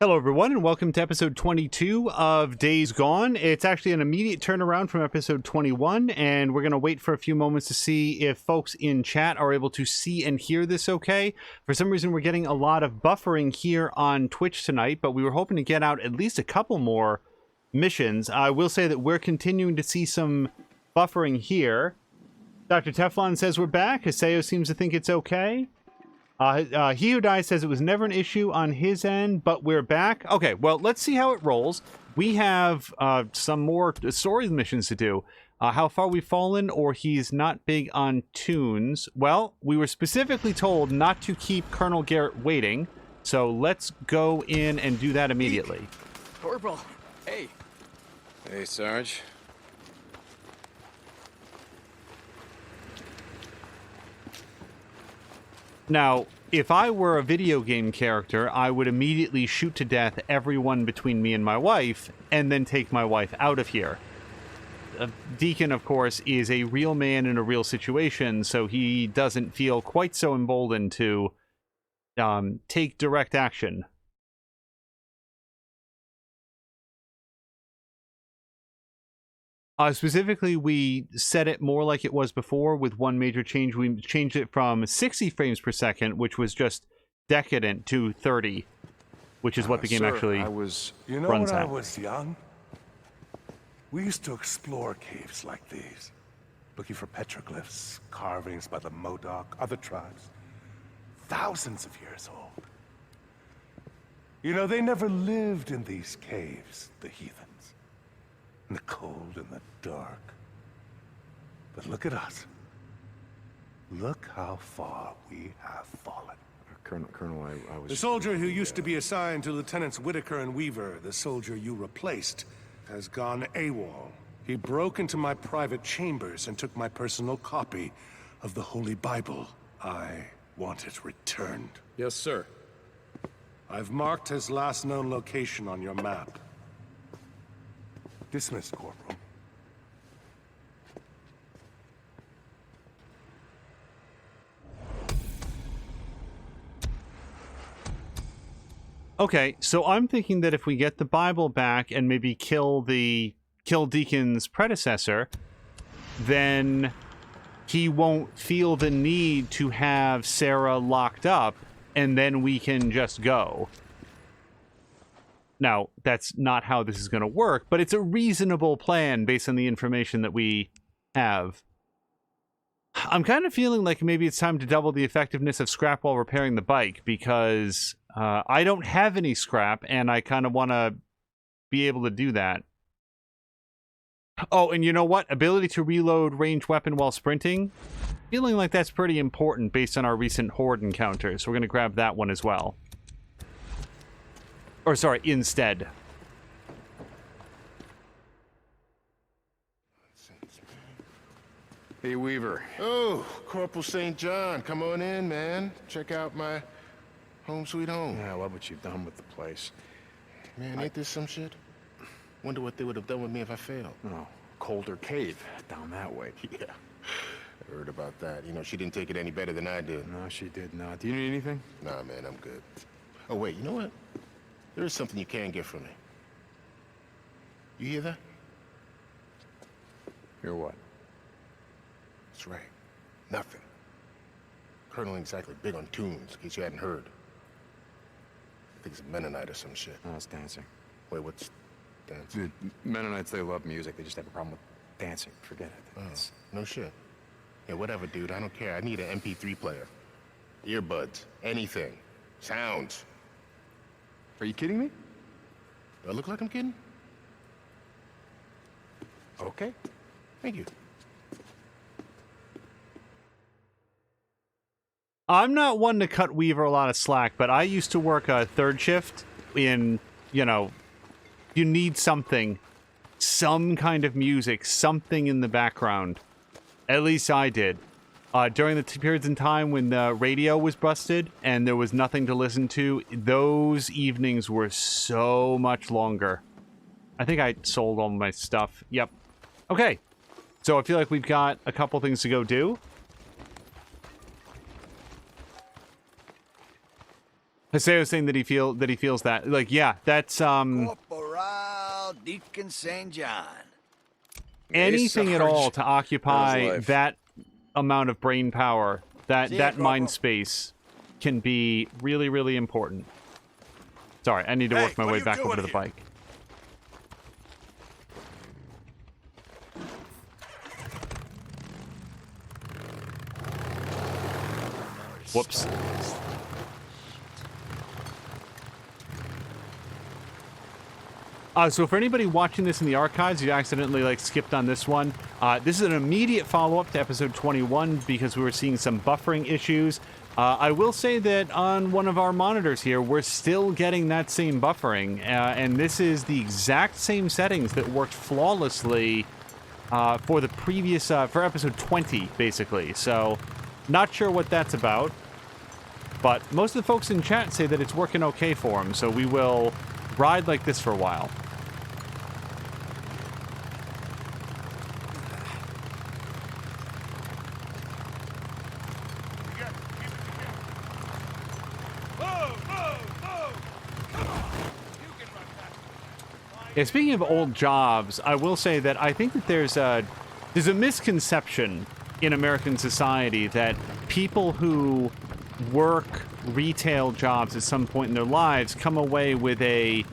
Hello, everyone, and welcome to episode 22 of Days Gone. It's actually an immediate turnaround from episode 21, and we're going to wait for a few moments to see if folks in chat are able to see and hear this okay. For some reason, we're getting a lot of buffering here on Twitch tonight, but we were hoping to get out at least a couple more missions. I will say that we're continuing to see some buffering here. Dr. Teflon says we're back. Haseo seems to think it's okay. He Who Dies says it was never an issue on his end, but we're back. Okay, well, let's see how it rolls. We have some more story missions to do. How far we've fallen, or he's not big on tunes. Well, we were specifically told not to keep Colonel Garrett waiting, so let's go in and do that immediately. Corporal, hey. Hey, Sarge. Now, if I were a video game character, I would immediately shoot to death everyone between me and my wife, and then take my wife out of here. Deacon, of course, is a real man in a real situation, so he doesn't feel quite so emboldened to take direct action. Specifically, we set it more like it was before with one major change. We changed it from 60 frames per second, which was just decadent, to 30, which is what the game actually runs at. You know, when I was young, we used to explore caves like these, looking for petroglyphs, carvings by the Modoc, other tribes, thousands of years old. You know, they never lived in these caves, the heathen. In the cold and the dark. But look at us. Look how far we have fallen. Colonel, I was... The soldier who used to be assigned to Lieutenants Whitaker and Weaver, the soldier you replaced, has gone AWOL. He broke into my private chambers and took my personal copy of the Holy Bible. I want it returned. Yes, sir. I've marked his last known location on your map. Dismissed, Corporal. Okay, so I'm thinking that if we get the Bible back and maybe kill Deacon's predecessor, then he won't feel the need to have Sarah locked up, and then we can just go. Now, that's not how this is going to work, but it's a reasonable plan based on the information that we have. I'm kind of feeling like maybe it's time to double the effectiveness of scrap while repairing the bike, because I don't have any scrap, and I kind of want to be able to do that. Oh, and you know what? Ability to reload ranged weapon while sprinting? Feeling like that's pretty important based on our recent horde encounters, so we're going to grab that one as well. Or, sorry, instead. Hey, Weaver. Oh, Corporal St. John, come on in, man. Check out my home sweet home. Yeah, I love what you've done with the place. Man, ain't this some shit? Wonder what they would have done with me if I failed. Oh, colder cave down that way. Yeah, I heard about that. You know, she didn't take it any better than I did. No, she did not. Do you need anything? Nah, man, I'm good. Oh, wait, you know what? There is something you can get from me. You hear that? Hear what? That's right. Nothing. Colonel ain't exactly big on tunes, in case you hadn't heard. I think it's a Mennonite or some shit. No, it's dancing. Wait, what's dancing? Dude, Mennonites, they love music. They just have a problem with dancing. Forget it. Oh, no shit. Yeah, whatever, dude. I don't care. I need an MP3 player. Earbuds. Anything. Sounds. Are you kidding me? Do I look like I'm kidding? Okay. Thank you. I'm not one to cut Weaver a lot of slack, but I used to work a third shift in, you know, you need something. Some kind of music, something in the background. At least I did. During the periods in time when the radio was busted and there was nothing to listen to, those evenings were so much longer. I think I sold all my stuff. Yep. Okay. So I feel like we've got a couple things to go do. Haseo's saying that he feels that. Like, yeah, that's Corporal Deacon St. John. anything at Sarge. all to occupy life. that amount of brain power, that See ya, mind Corporal. space can be really, really important. Sorry, I need to work my what way are you back over doing to the here? bike. Whoops. So for anybody watching this in the archives, you accidentally skipped on this one. This is an immediate follow-up to episode 21 because we were seeing some buffering issues. I will say that on one of our monitors here, we're still getting that same buffering, and this is the exact same settings that worked flawlessly for the previous, for episode 20, basically. So, not sure what that's about, but most of the folks in chat say that it's working okay for them, so we will ride like this for a while. Yeah, speaking of old jobs, I will say that I think that there's a misconception in American society that people who work retail jobs at some point in their lives come away with a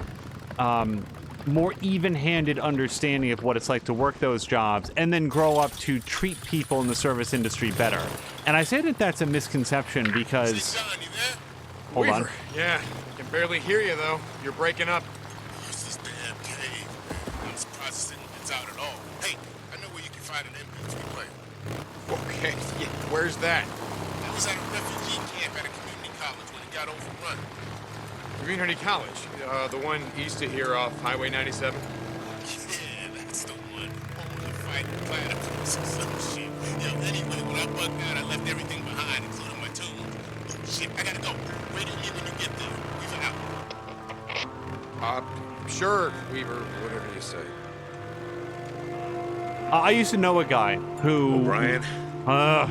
more even-handed understanding of what it's like to work those jobs and then grow up to treat people in the service industry better. And I say that that's a misconception because... John, you there? Hold on. Weaver. Yeah, I can barely hear you, though. You're breaking up. What's this damn cave? I'm surprised this thing gets out at all. Hey, I know where you can find an MP3 player. Okay, yeah, where's that? I was at a refugee camp at a community college when it got overrun. Community College. The one east of here off Highway 97. Yeah, that's the one. Only fighting platypus or some shit. Yo, anyway, when I bugged out, I left everything behind, including my tools. Oh, shit, I gotta go. Radio me when you get there. Weaver out. Sure, Weaver, whatever you say. I used to know a guy who... O'Brien. Uh,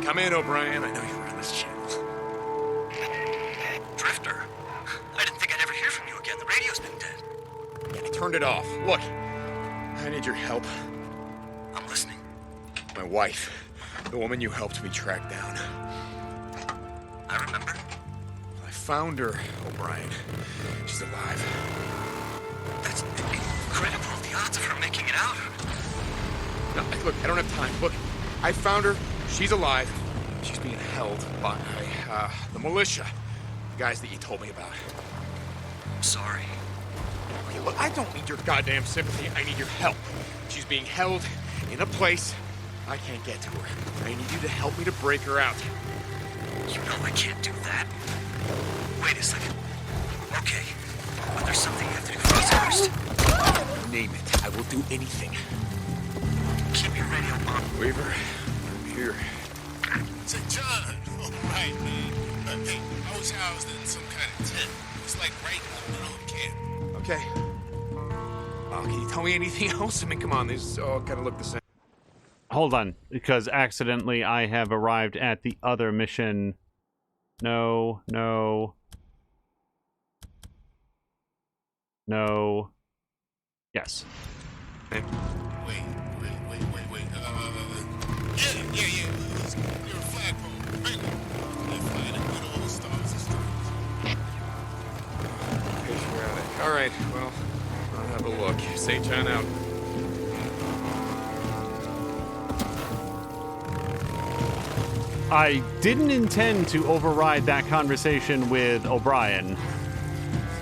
Come in, O'Brien. I know you were on this channel. Drifter. I didn't think I'd ever hear from you again. The radio's been dead. I turned it off. Look, I need your help. I'm listening. My wife, the woman you helped me track down. I remember. I found her, O'Brien. She's alive. That's incredible. The odds of her making it out. No, look, I don't have time. Look, I found her. She's alive. She's being held by the militia. The guys that you told me about. Sorry. Okay, look, I don't need your goddamn sympathy. I need your help. She's being held in a place I can't get to her. I need you to help me to break her out. You know I can't do that. Wait a second. Okay. But there's something you have to do first. Name it. I will do anything. Keep your radio on. Weaver, I'm here. Say, John. All right, man. Hey, I was housed in some kind of tent. It's like right in the middle of camp. Okay. Can you tell me anything else? I mean, come on, these all kind of look the same. hold on, because accidentally I have arrived at the other mission. No, no. No. Yes. Wait. Yeah. You're a flagpole. Right. They're flying in good old stars and stripes. Patriotic. All right, well, I'll have a look. St. John out. I didn't intend to override that conversation with O'Brien.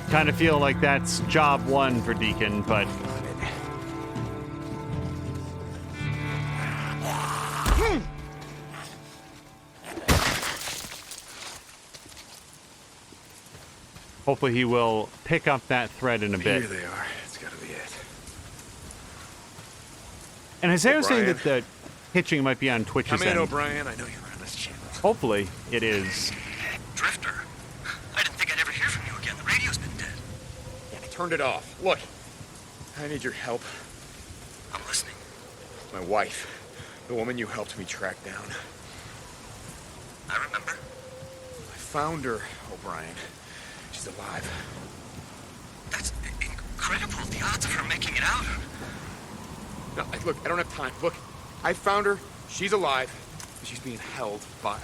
Kind of feel like that's job one for Deacon, but... Hopefully he will pick up that thread in a bit. Here they are. It's gotta be it. And Isaiah was saying O'Brien. that the hitching might be on Twitch's Come in, end. O'Brien. I know you're on this channel. Hopefully it is. Drifter, I didn't think I'd ever hear from you again. The radio's been dead. Yeah, I turned it off. Look, I need your help. I'm listening. My wife, the woman you helped me track down. I remember. I found her, O'Brien. she's alive. That's incredible. The odds of her making it out. No, look, I don't have time. Look, I found her. She's alive. She's being held by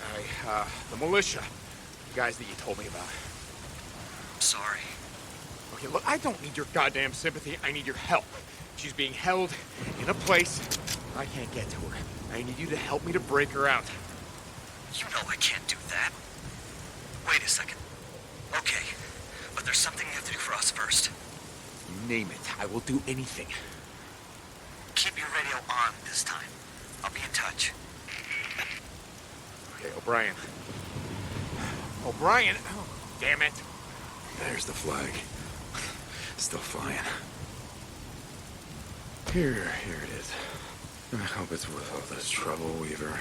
the militia. The guys that you told me about. I'm sorry. Okay, look, I don't need your goddamn sympathy. I need your help. She's being held in a place I can't get to her. I need you to help me to break her out. You know I can't do that. Wait a second. Okay, but there's something you have to do for us first. You name it. I will do anything. Keep your radio on this time. I'll be in touch. Okay, O'Brien. O'Brien! Oh, damn it. There's the flag. Still flying. Here it is. I hope it's worth all this trouble, Weaver.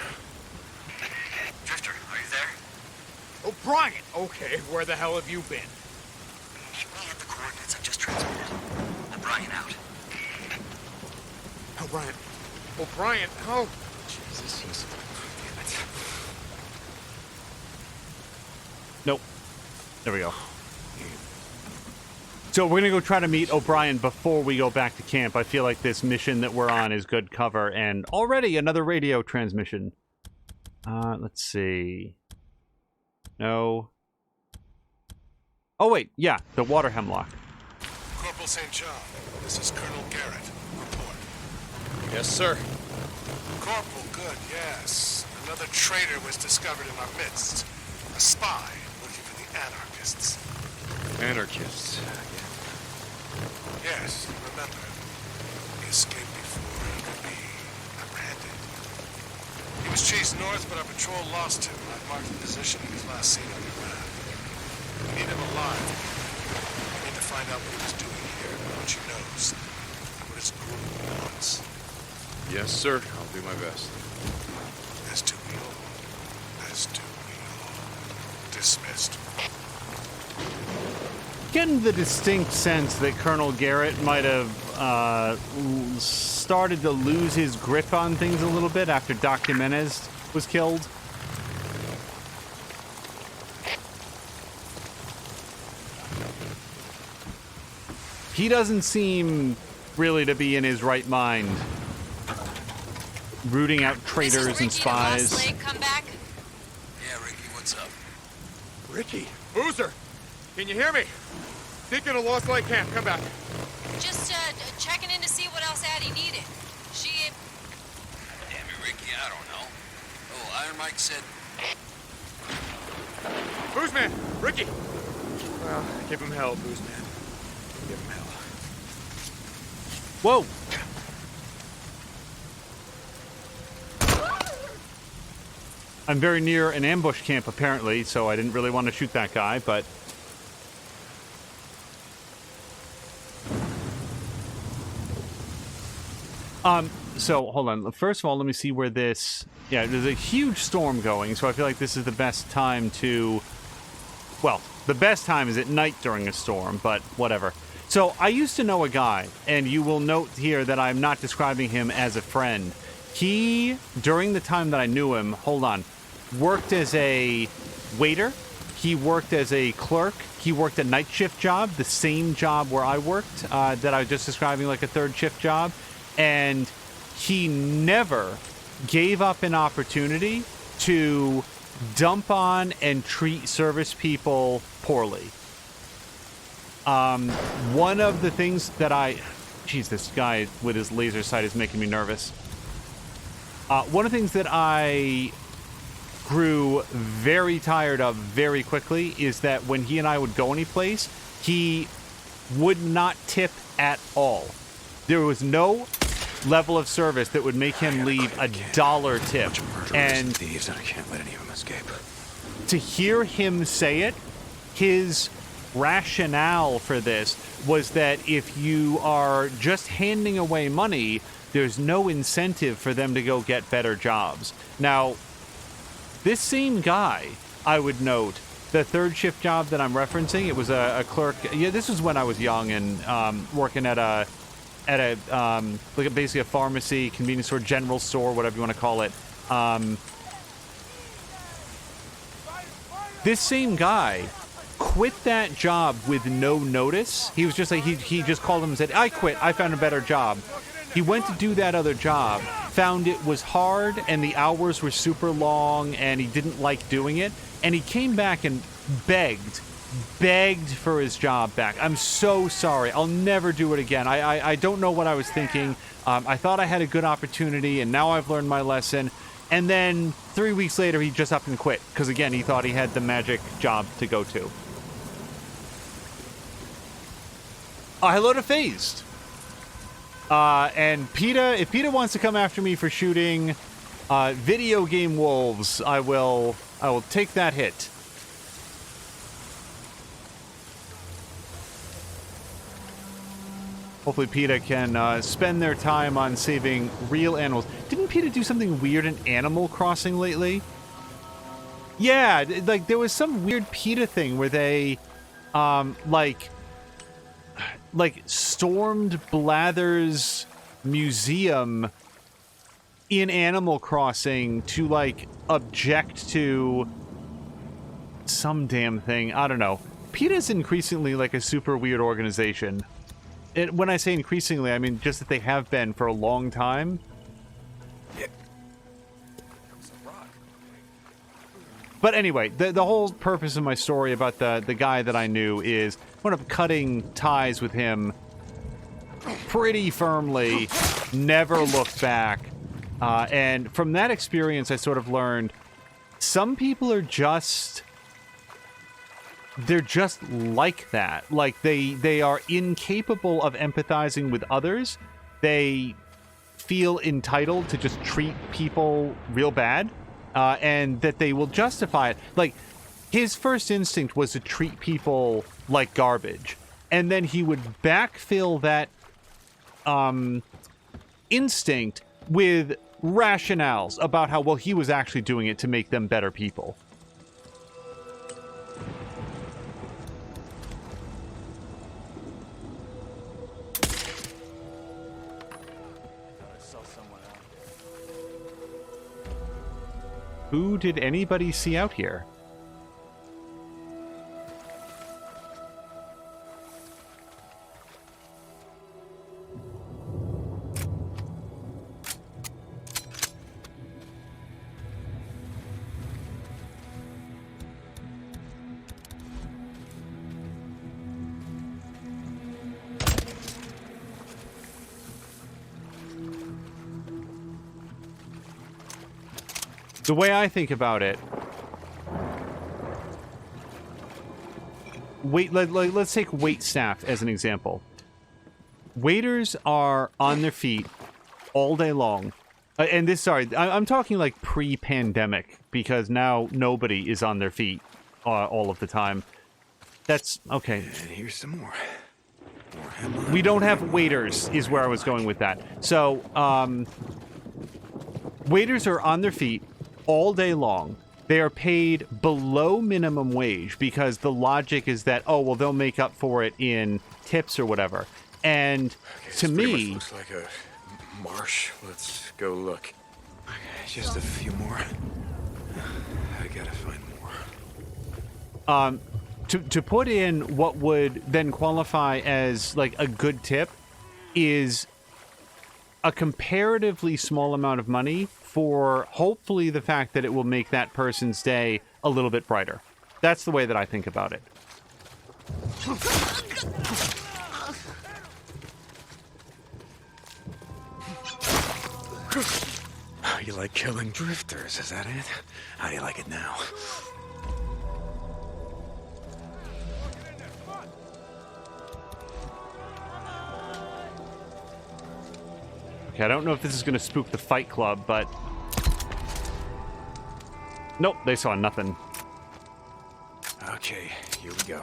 Drifter, are you there? O'Brien! Okay, where the hell have you been? Meet me at the coordinates I've just transmitted. O'Brien out. O'Brien. O'Brien! Oh, Jesus. Damn it. Nope. There we go. So we're going to go try to meet O'Brien before we go back to camp. I feel like this mission that we're on is good cover. And already another radio transmission. Let's see. No. Oh, wait. Yeah, the water hemlock. Corporal St. John, this is Colonel Garrett. Report. Yes, sir. Corporal, good, yes. Another traitor was discovered in our midst. A spy looking for the anarchists. Anarchists. Yes, remember. He escaped before he could be apprehended. He was chased north, but our patrol lost him. I marked the position he was last seen on the map. We need him alive. We need to find out what he was doing here, what he knows, and what his group wants. Yes, sir. I'll do my best. As do we all. As do we all. Dismissed. Getting the distinct sense that Colonel Garrett might have started to lose his grip on things a little bit after Doc Jimenez was killed. He doesn't seem really to be in his right mind. Rooting out traitors and spies. Lost Lake come back? Yeah, Ricky, what's up? Ricky! Boozer! Can you hear me? Deacon of Lost Lake Camp, come back. Just checking in to see what else Addie needed. She... Damn it, Ricky, I don't know. Oh, Iron Mike said... Boozman! Ricky! Well, give him hell, Boozman. Give him hell. Whoa! I'm very near an ambush camp, apparently, so I didn't really want to shoot that guy, but... So, hold on. First of all, let me see where this... Yeah, there's a huge storm going, so I feel like this is the best time to... Well, the best time is at night during a storm, but whatever. So, I used to know a guy, and you will note here that I'm not describing him as a friend. He, during the time that I knew him, hold on, worked as a waiter. He worked as a clerk. He worked a night shift job, the same job where I worked, that I was just describing, like a third shift job. And he never gave up an opportunity to dump on and treat service people poorly. One of the things that Jeez, this guy with his laser sight is making me nervous. One of the things that I grew very tired of very quickly is that when he and I would go anyplace, he would not tip at all. There was no level of service that would make him leave $1 tip. And Thieves, and I can't let any of them escape. to hear him say it, his rationale for this was that if you are just handing away money, there's no incentive for them to go get better jobs. Now, this same guy, I would note, the third shift job that I'm referencing, it was a clerk. Yeah, this was when I was young and working at a like basically a pharmacy, convenience store, general store, whatever you want to call it. This same guy quit that job with no notice. He was just like, he just called him and said, I quit. I found a better job. He went to do that other job, found it was hard and the hours were super long and he didn't like doing it. And he came back and begged for his job back. I'm so sorry. I'll never do it again. I don't know what I was thinking. I thought I had a good opportunity and now I've learned my lesson. And then 3 weeks later, he just up and quit. Because again, he thought he had the magic job to go to. Hello to Phased. And PETA, if PETA wants to come after me for shooting video game wolves, I will take that hit. Hopefully PETA can spend their time on saving real animals. Didn't PETA do something weird in Animal Crossing lately? Yeah, like there was some weird PETA thing where they like stormed Blather's museum in Animal Crossing to like object to some damn thing. I don't know. PETA's increasingly like a super weird organization. When I say increasingly, I mean just that they have been for a long time. But anyway, the whole purpose of my story about the guy that I knew is I wound up cutting ties with him pretty firmly, never looked back. And from that experience, I sort of learned some people are just... they're just like that. Like, they are incapable of empathizing with others. They feel entitled to just treat people real bad. And that they will justify it. Like, his first instinct was to treat people like garbage. And then he would backfill that instinct with rationales about how, well, he was actually doing it to make them better people. Who did anybody see out here? The way I think about it, let's take wait staff as an example. Waiters are on their feet all day long. And this, sorry, I'm talking like pre-pandemic, because now nobody is on their feet all of the time. That's, okay. And here's some more. We don't have waiters, is where I was going with that. So, waiters are on their feet all day long. They are paid below minimum wage because the logic is that, oh, well, they'll make up for it in tips or whatever. And to me... looks like a marsh. Let's go look. Just a few more. I gotta find more. To put in what would then qualify as, like, a good tip is a comparatively small amount of money for hopefully the fact that it will make that person's day a little bit brighter. That's the way that I think about it. You like killing drifters, is that it? How do you like it now? Okay, I don't know if this is going to spook the Fight Club, but... Nope, they saw nothing. Okay, here we go.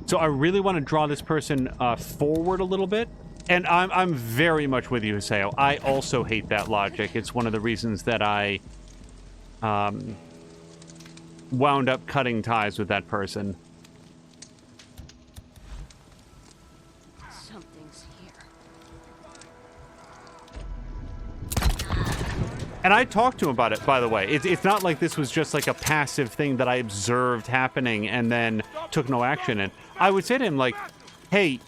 So I really want to draw this person forward a little bit. And I'm very much with you, Haseo. I also hate that logic. It's one of the reasons that I wound up cutting ties with that person. Something's here. And I talked to him about it, by the way. It's not like this was just like a passive thing that I observed happening and then took no action. And I would say to him, like, hey,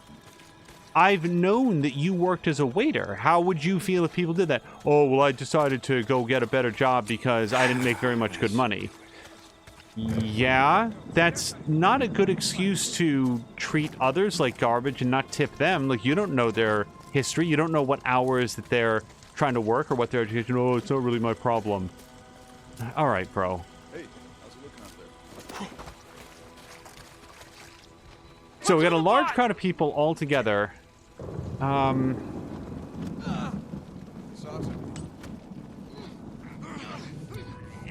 I've known that you worked as a waiter. How would you feel if people did that? Oh, well, I decided to go get a better job because I didn't make very much good money. Yeah, that's not a good excuse to treat others like garbage and not tip them. Like, you don't know their history. You don't know what hours that they're trying to work or what their education. Oh, it's not really my problem. All right, bro. Hey, how's it looking out there? So we got a large crowd of people all together.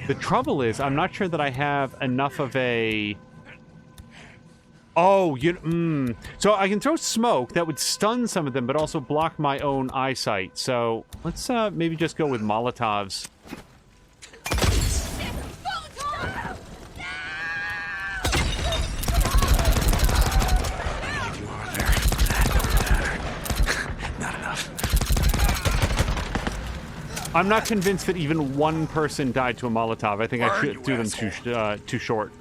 The trouble is, I'm not sure that I have enough of a... Oh, So I can throw smoke that would stun some of them, but also block my own eyesight. So let's maybe just go with Molotovs. I'm not convinced that even one person died to a Molotov. I think I should do them too short.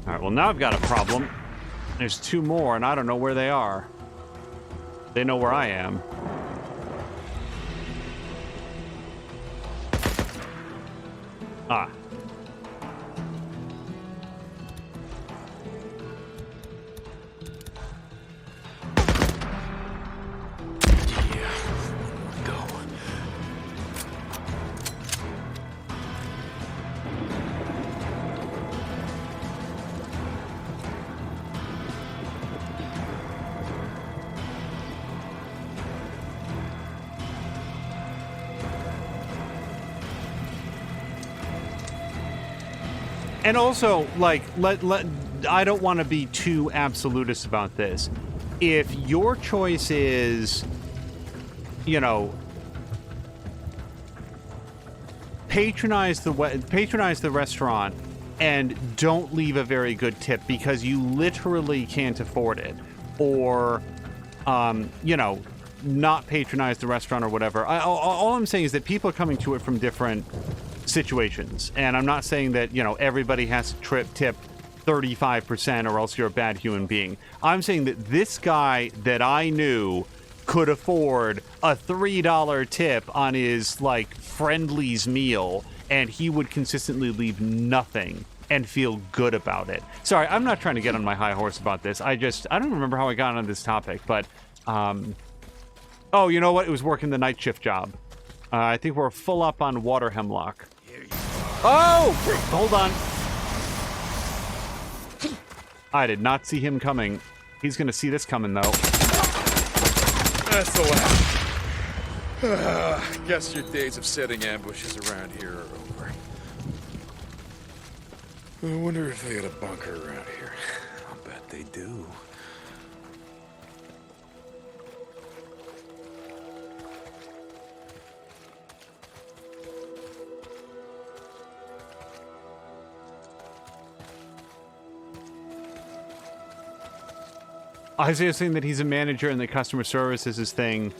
All right, well, now I've got a problem. There's two more, and I don't know where they are. They know where I am. Ah. And also, like, I don't want to be too absolutist about this. If your choice is, you know, patronize the restaurant and don't leave a very good tip because you literally can't afford it, or, you know, not patronize the restaurant or whatever. All I'm saying is that people are coming to it from different situations, and I'm not saying that, you know, everybody has to tip 35% or else you're a bad human being. I'm saying that this guy that I knew could afford a $3 tip on his, like, Friendly's meal, and he would consistently leave nothing and feel good about it. Sorry, I'm not trying to get on my high horse about this. I don't remember how I got on this topic, but oh, you know what? It was working the night shift job. I think we're full up on water hemlock. Oh! Hold on. I did not see him coming. He's gonna see this coming, though. That's the last. Guess your days of setting ambushes around here are over. I wonder if they had a bunker around here. I'll bet they do. Isaiah's saying that he's a manager and the customer service is his thing.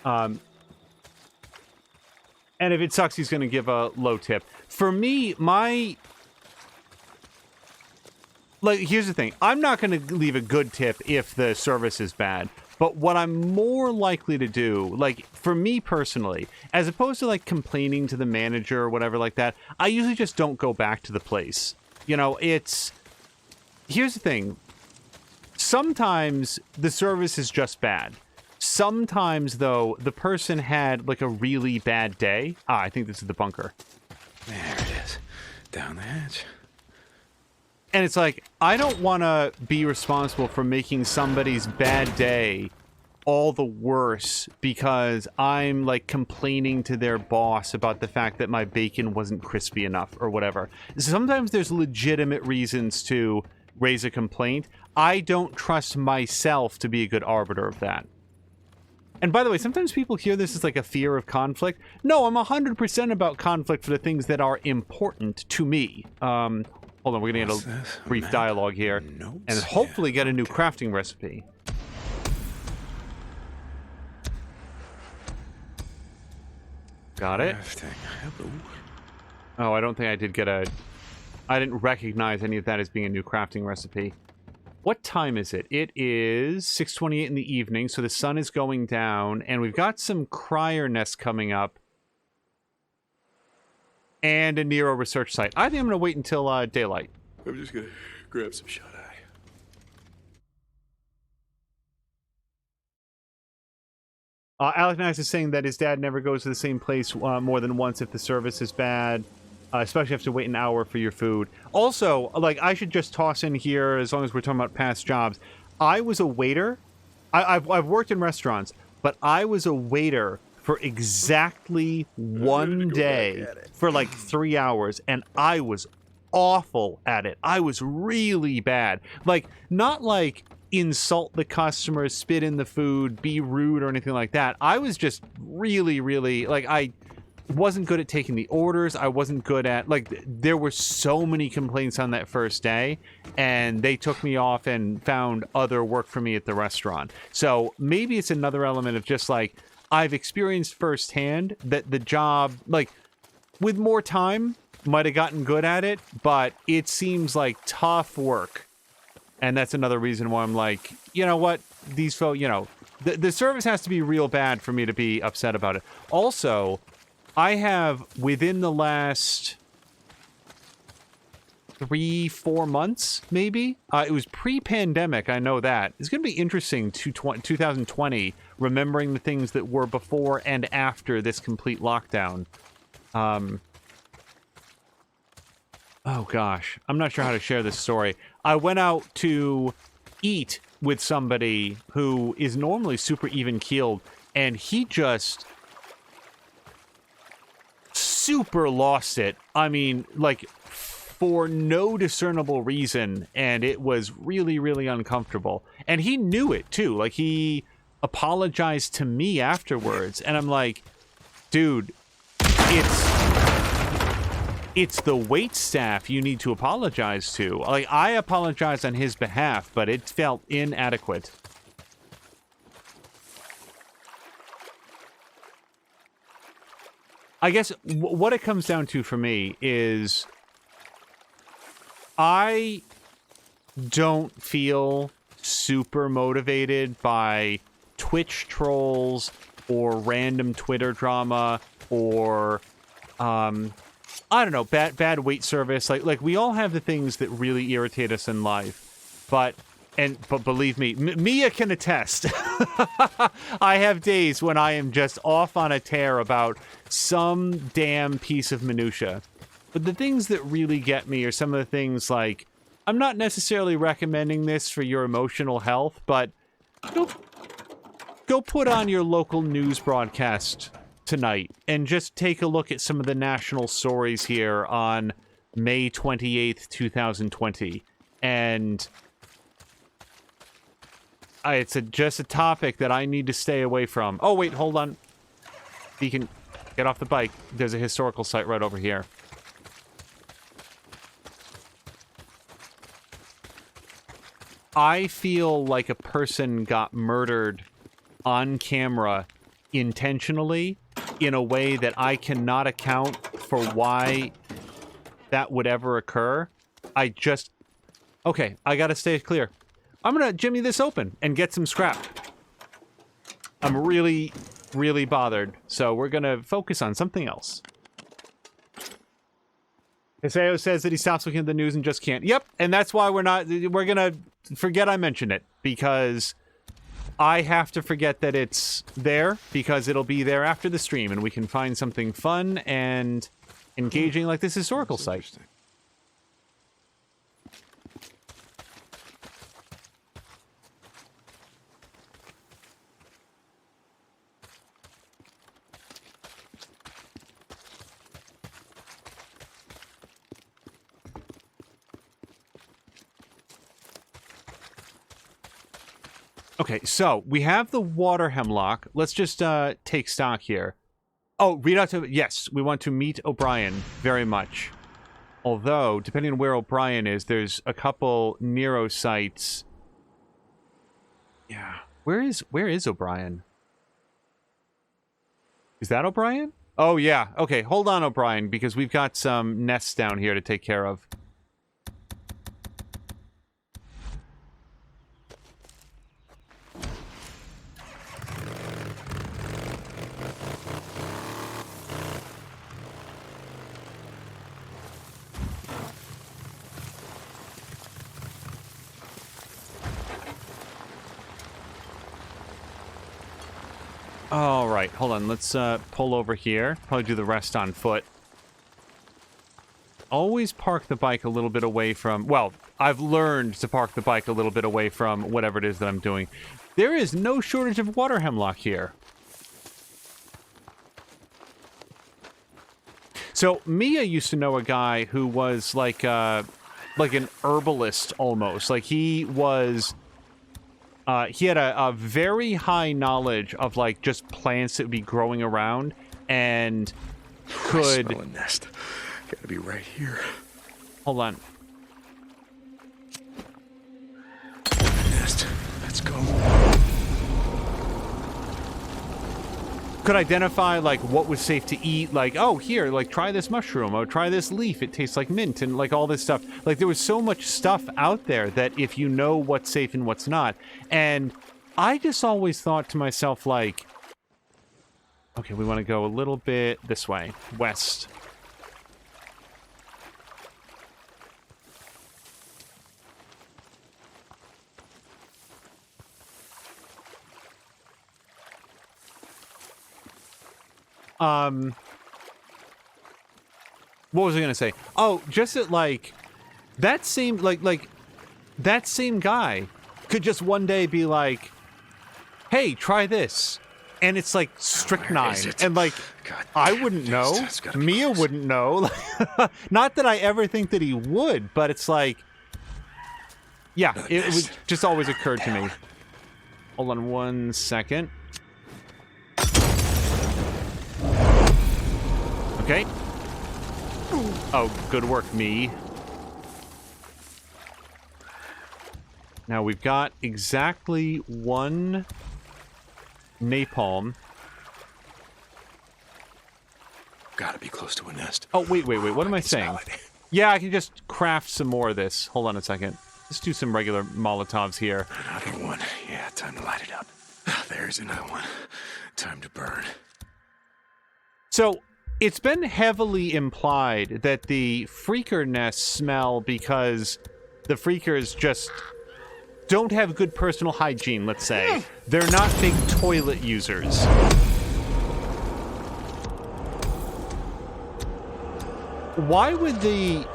And if it sucks, he's going to give a low tip. For me, here's the thing. I'm not going to leave a good tip if the service is bad. But what I'm more likely to do, like, for me personally, as opposed to, like, complaining to the manager or whatever like that, I usually just don't go back to the place. You know, here's the thing. Sometimes the service is just bad. Sometimes, though, the person had, like, a really bad day. Ah, I think this is the bunker. There it is. Down the hatch. And it's like, I don't want to be responsible for making somebody's bad day all the worse because I'm, like, complaining to their boss about the fact that my bacon wasn't crispy enough or whatever. Sometimes there's legitimate reasons to raise a complaint. I don't trust myself to be a good arbiter of that. And by the way, sometimes people hear this as like a fear of conflict. No, I'm 100% about conflict for the things that are important to me. Hold on, we're going to get a brief dialogue here. And hopefully get a new crafting recipe. Got it. Oh, I don't think I did get a... I didn't recognize any of that as being a new crafting recipe. What time is it? It is 6:28 in the evening, so the sun is going down, and we've got some crier nests coming up. And a Nero research site. I think I'm going to wait until daylight. I'm just going to grab some shut-eye. Alec Nice is saying that his dad never goes to the same place more than once if the service is bad. Especially if you have to wait an hour for your food. Also, like, I should just toss in here, as long as we're talking about past jobs, I was a waiter. I've worked in restaurants, but I was a waiter for exactly one day for like 3 hours, and I was awful at it. I was really bad. Like, not like insult the customers, spit in the food, be rude or anything like that. I was just really, really, like, I wasn't good at taking the orders. I wasn't good at, like, there were so many complaints on that first day, and they took me off and found other work for me at the restaurant. So maybe it's another element of just like, I've experienced firsthand that the job, like, with more time, might have gotten good at it, but it seems like tough work. And that's another reason why I'm like, you know what, these folks, you know, the service has to be real bad for me to be upset about it. Also, I have, within the last 3-4 months, maybe? It was pre-pandemic, I know that. It's going to be interesting, 2020, remembering the things that were before and after this complete lockdown. Oh, gosh. I'm not sure how to share this story. I went out to eat with somebody who is normally super even-keeled, and he just super lost it. I mean, like, for no discernible reason, and it was really, really uncomfortable. And he knew it, too. Like, he apologized to me afterwards, and I'm like, dude, it's the wait staff you need to apologize to. Like, I apologized on his behalf, but it felt inadequate. I guess what it comes down to for me is I don't feel super motivated by Twitch trolls or random Twitter drama or I don't know, bad wait service. Like we all have the things that really irritate us in life, but believe me, Mia can attest. I have days when I am just off on a tear about some damn piece of minutia. But the things that really get me are some of the things like, I'm not necessarily recommending this for your emotional health, but go put on your local news broadcast tonight and just take a look at some of the national stories here on May 28th, 2020. And it's just a topic that I need to stay away from. Oh, wait, hold on. Deacon, get off the bike. There's a historical site right over here. I feel like a person got murdered on camera intentionally in a way that I cannot account for why that would ever occur. Okay, I gotta stay clear. I'm gonna jimmy this open and get some scrap. I'm really, really bothered, so we're gonna focus on something else. Hiseo says that he stops looking at the news and just can't. Yep, and that's why we're gonna forget I mentioned it, because I have to forget that it's there, because it'll be there after the stream, and we can find something fun and engaging like this historical site. Okay, so we have the water hemlock. Let's just take stock here. Oh, read out to... Yes, we want to meet O'Brien very much. Although, depending on where O'Brien is, there's a couple Nero sites. Yeah. Where is O'Brien? Is that O'Brien? Oh, yeah. Okay, hold on, O'Brien, because we've got some nests down here to take care of. All right, hold on. Let's pull over here. Probably do the rest on foot. Always park the bike a little bit away from... Well, I've learned to park the bike a little bit away from whatever it is that I'm doing. There is no shortage of water hemlock here. So, Mia used to know a guy who was like an herbalist almost. Like, he was... he had a very high knowledge of, like, just plants that would be growing around, and could... I smell a nest. Gotta be right here. Hold on. Nest. Let's go. Could identify, like, what was safe to eat. Like, oh, here, like, try this mushroom, or try this leaf. It tastes like mint, and, like, all this stuff. Like, there was so much stuff out there that if you know what's safe and what's not. And I just always thought to myself, like, okay, we want to go a little bit this way, west. What was I gonna say? Oh, just that, like, that same, like, that same guy could just one day be like, hey, try this. And it's like strychnine. And, like, God, I wouldn't know. Mia wouldn't know. Not that I ever think that he would, but it's like, yeah, it was just always occurred to me. Hold on 1 second. Okay. Oh, good work, me. Now we've got exactly one napalm. Gotta be close to a nest. Oh, wait. What am I saying? Yeah, I can just craft some more of this. Hold on a second. Let's do some regular Molotovs here. Another one. Yeah, time to light it up. There's another one. Time to burn. So, it's been heavily implied that the freaker nests smell because the freakers just don't have good personal hygiene, let's say. They're not big toilet users. Why would the...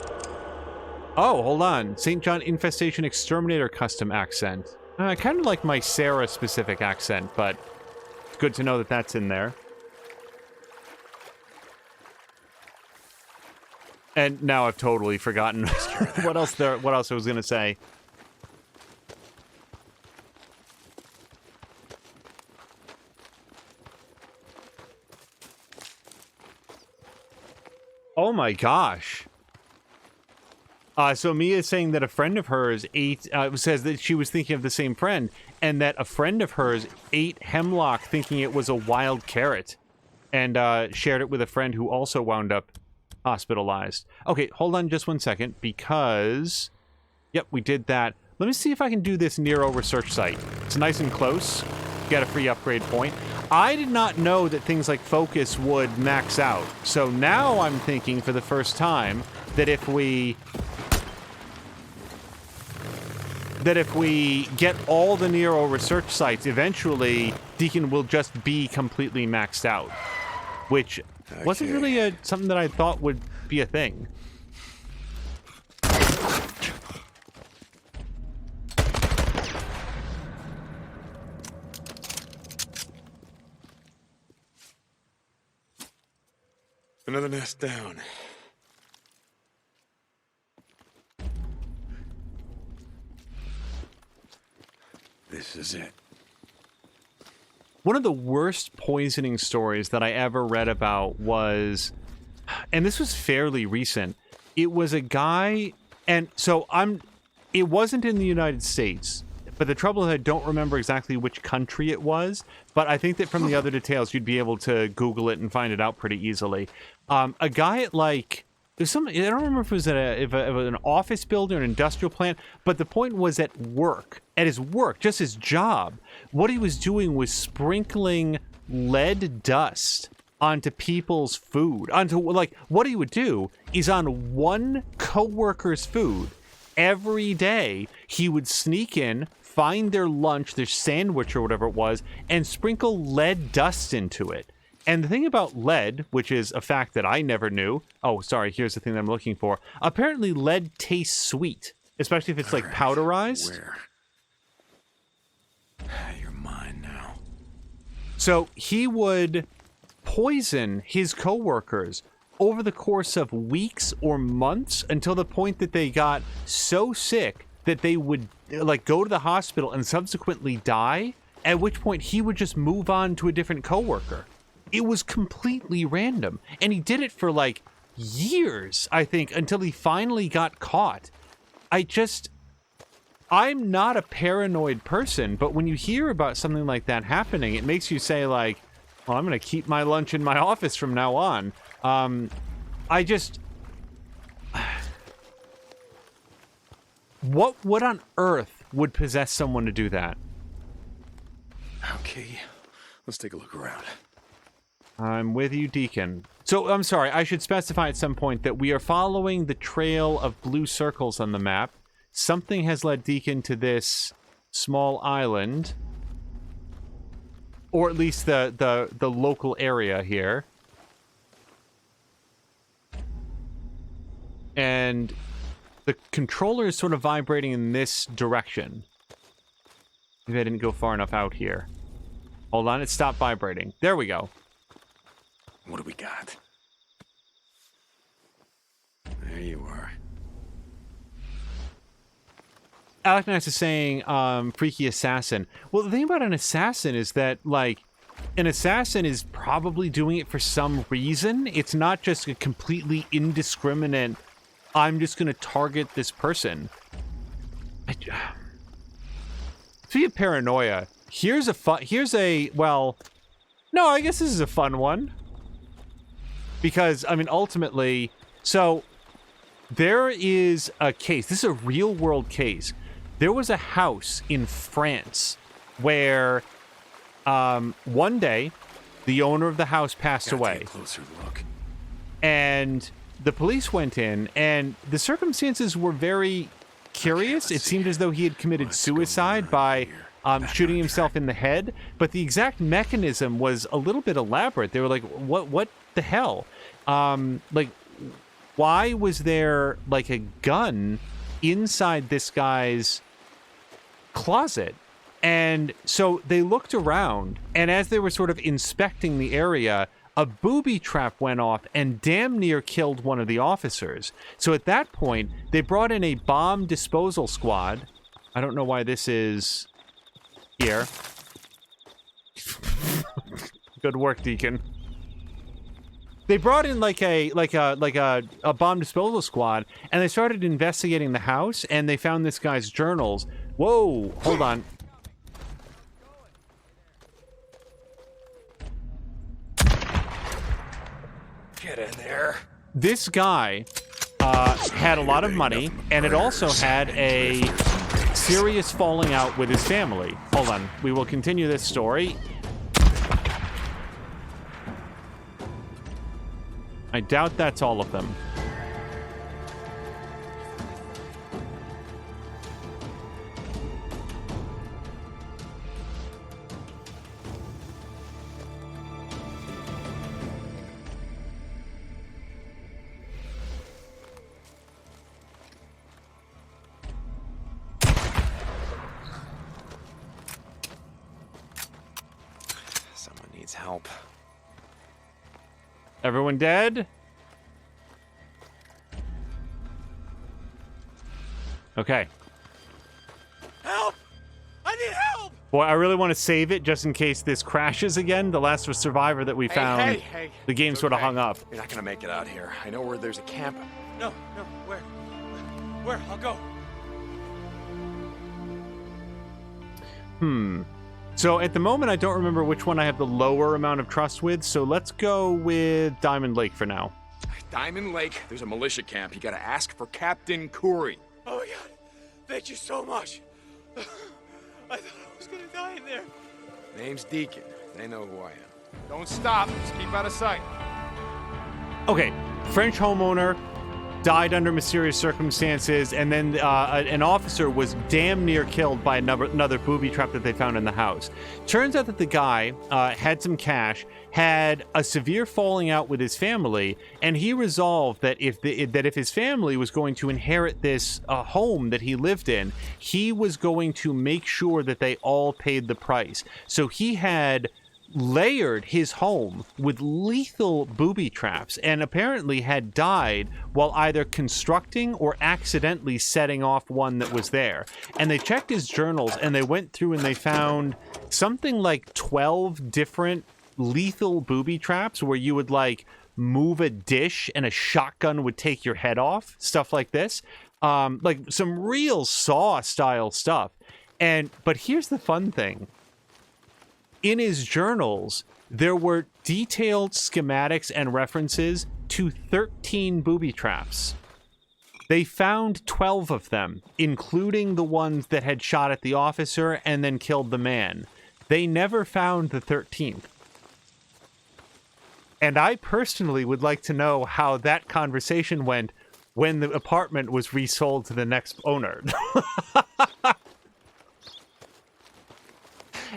Oh, hold on. St. John Infestation Exterminator custom accent. I kind of like my Sarah-specific accent, but it's good to know that that's in there. And now I've totally forgotten what else I was gonna say. Oh my gosh. So Mia is saying that a friend of hers says that she was thinking of the same friend, and that a friend of hers ate hemlock thinking it was a wild carrot, and shared it with a friend who also wound up hospitalized. Okay, hold on just 1 second, because... Yep, we did that. Let me see if I can do this Nero research site. It's nice and close. Get a free upgrade point. I did not know that things like focus would max out. So now I'm thinking for the first time that if we get all the Nero research sites, eventually Deacon will just be completely maxed out. Which wasn't really something that I thought would be a thing. Another nest down. This is it. one of the worst poisoning stories that I ever read about was, and this was fairly recent. It was a guy, and so it wasn't in the United States, but the trouble is I don't remember exactly which country it was, but I think that from the other details, you'd be able to Google it and find it out pretty easily. A guy at like, there's some, I don't remember if it was at if it was an office building or an industrial plant, but the point was at his work, just his job, what he was doing was sprinkling lead dust onto people's food, onto, like, what he would do is on one coworker's food, every day, he would sneak in, find their lunch, their sandwich or whatever it was, and sprinkle lead dust into it. And the thing about lead, which is a fact that I never knew. Oh, sorry, here's the thing that I'm looking for. Apparently, lead tastes sweet, especially if it's like powderized. Where? You're mine now. So he would poison his coworkers over the course of weeks or months until the point that they got so sick that they would like go to the hospital and subsequently die, at which point he would just move on to a different coworker. It was completely random, and he did it for like years, I think, until he finally got caught. I'm not a paranoid person, but when you hear about something like that happening, it makes you say like, well, I'm going to keep my lunch in my office from now on. What on earth would possess someone to do that? Okay, let's take a look around. I'm with you, Deacon. So, I'm sorry, I should specify at some point that we are following the trail of blue circles on the map. Something has led Deacon to this small island. Or at least the local area here. And the controller is sort of vibrating in this direction. Maybe I didn't go far enough out here. Hold on, it stopped vibrating. There we go. What do we got? There you are. Alec Knights is saying, freaky assassin. Well, the thing about an assassin is that, like, an assassin is probably doing it for some reason. It's not just a completely indiscriminate, I'm just going to target this person. Speaking of paranoia, no, I guess this is a fun one. Because, I mean, ultimately, so there is a case. This is a real world case. There was a house in France where one day the owner of the house passed away. Take a closer look. And the police went in, and the circumstances were very curious. It seemed as though he had committed suicide by shooting himself in the head. But the exact mechanism was a little bit elaborate. They were like, what the hell? Like, why was there, like, a gun inside this guy's closet? And so they looked around, and as they were sort of inspecting the area, a booby trap went off and damn near killed one of the officers. So at that point, they brought in a bomb disposal squad. I don't know why this is here. Good work, Deacon. They brought in like a bomb disposal squad, and they started investigating the house, and they found this guy's journals. Whoa, hold on. Get in there. This guy had a lot of money, and it also had a serious falling out with his family. Hold on, we will continue this story. I doubt that's all of them. Someone needs help. Everyone dead? Okay. Help! I need help! Boy, I really want to save it just in case this crashes again. The last survivor that we found, Hey. the game It's sort of okay. hung up. You're not gonna make it out here. I know where there's a camp. No, where? Where? I'll go. So at the moment, I don't remember which one I have the lower amount of trust with, so let's go with Diamond Lake for now. Diamond Lake, there's a militia camp. You gotta ask for Captain Curry. Oh my God! Thank you so much. I thought I was gonna die in there. Name's Deacon. They know who I am. Don't stop. Just keep out of sight. Okay, French homeowner died under mysterious circumstances, and then an officer was damn near killed by another booby trap that they found in the house. Turns out that the guy had some cash, had a severe falling out with his family, and he resolved that if his family was going to inherit this home that he lived in, he was going to make sure that they all paid the price. So he had layered his home with lethal booby traps and apparently had died while either constructing or accidentally setting off one that was there. And they checked his journals and they went through and they found something like 12 different lethal booby traps where you would like move a dish and a shotgun would take your head off, stuff like this. Like some real Saw style stuff. But here's the fun thing. In his journals, there were detailed schematics and references to 13 booby traps. They found 12 of them, including the ones that had shot at the officer and then killed the man. They never found the 13th. And I personally would like to know how that conversation went when the apartment was resold to the next owner.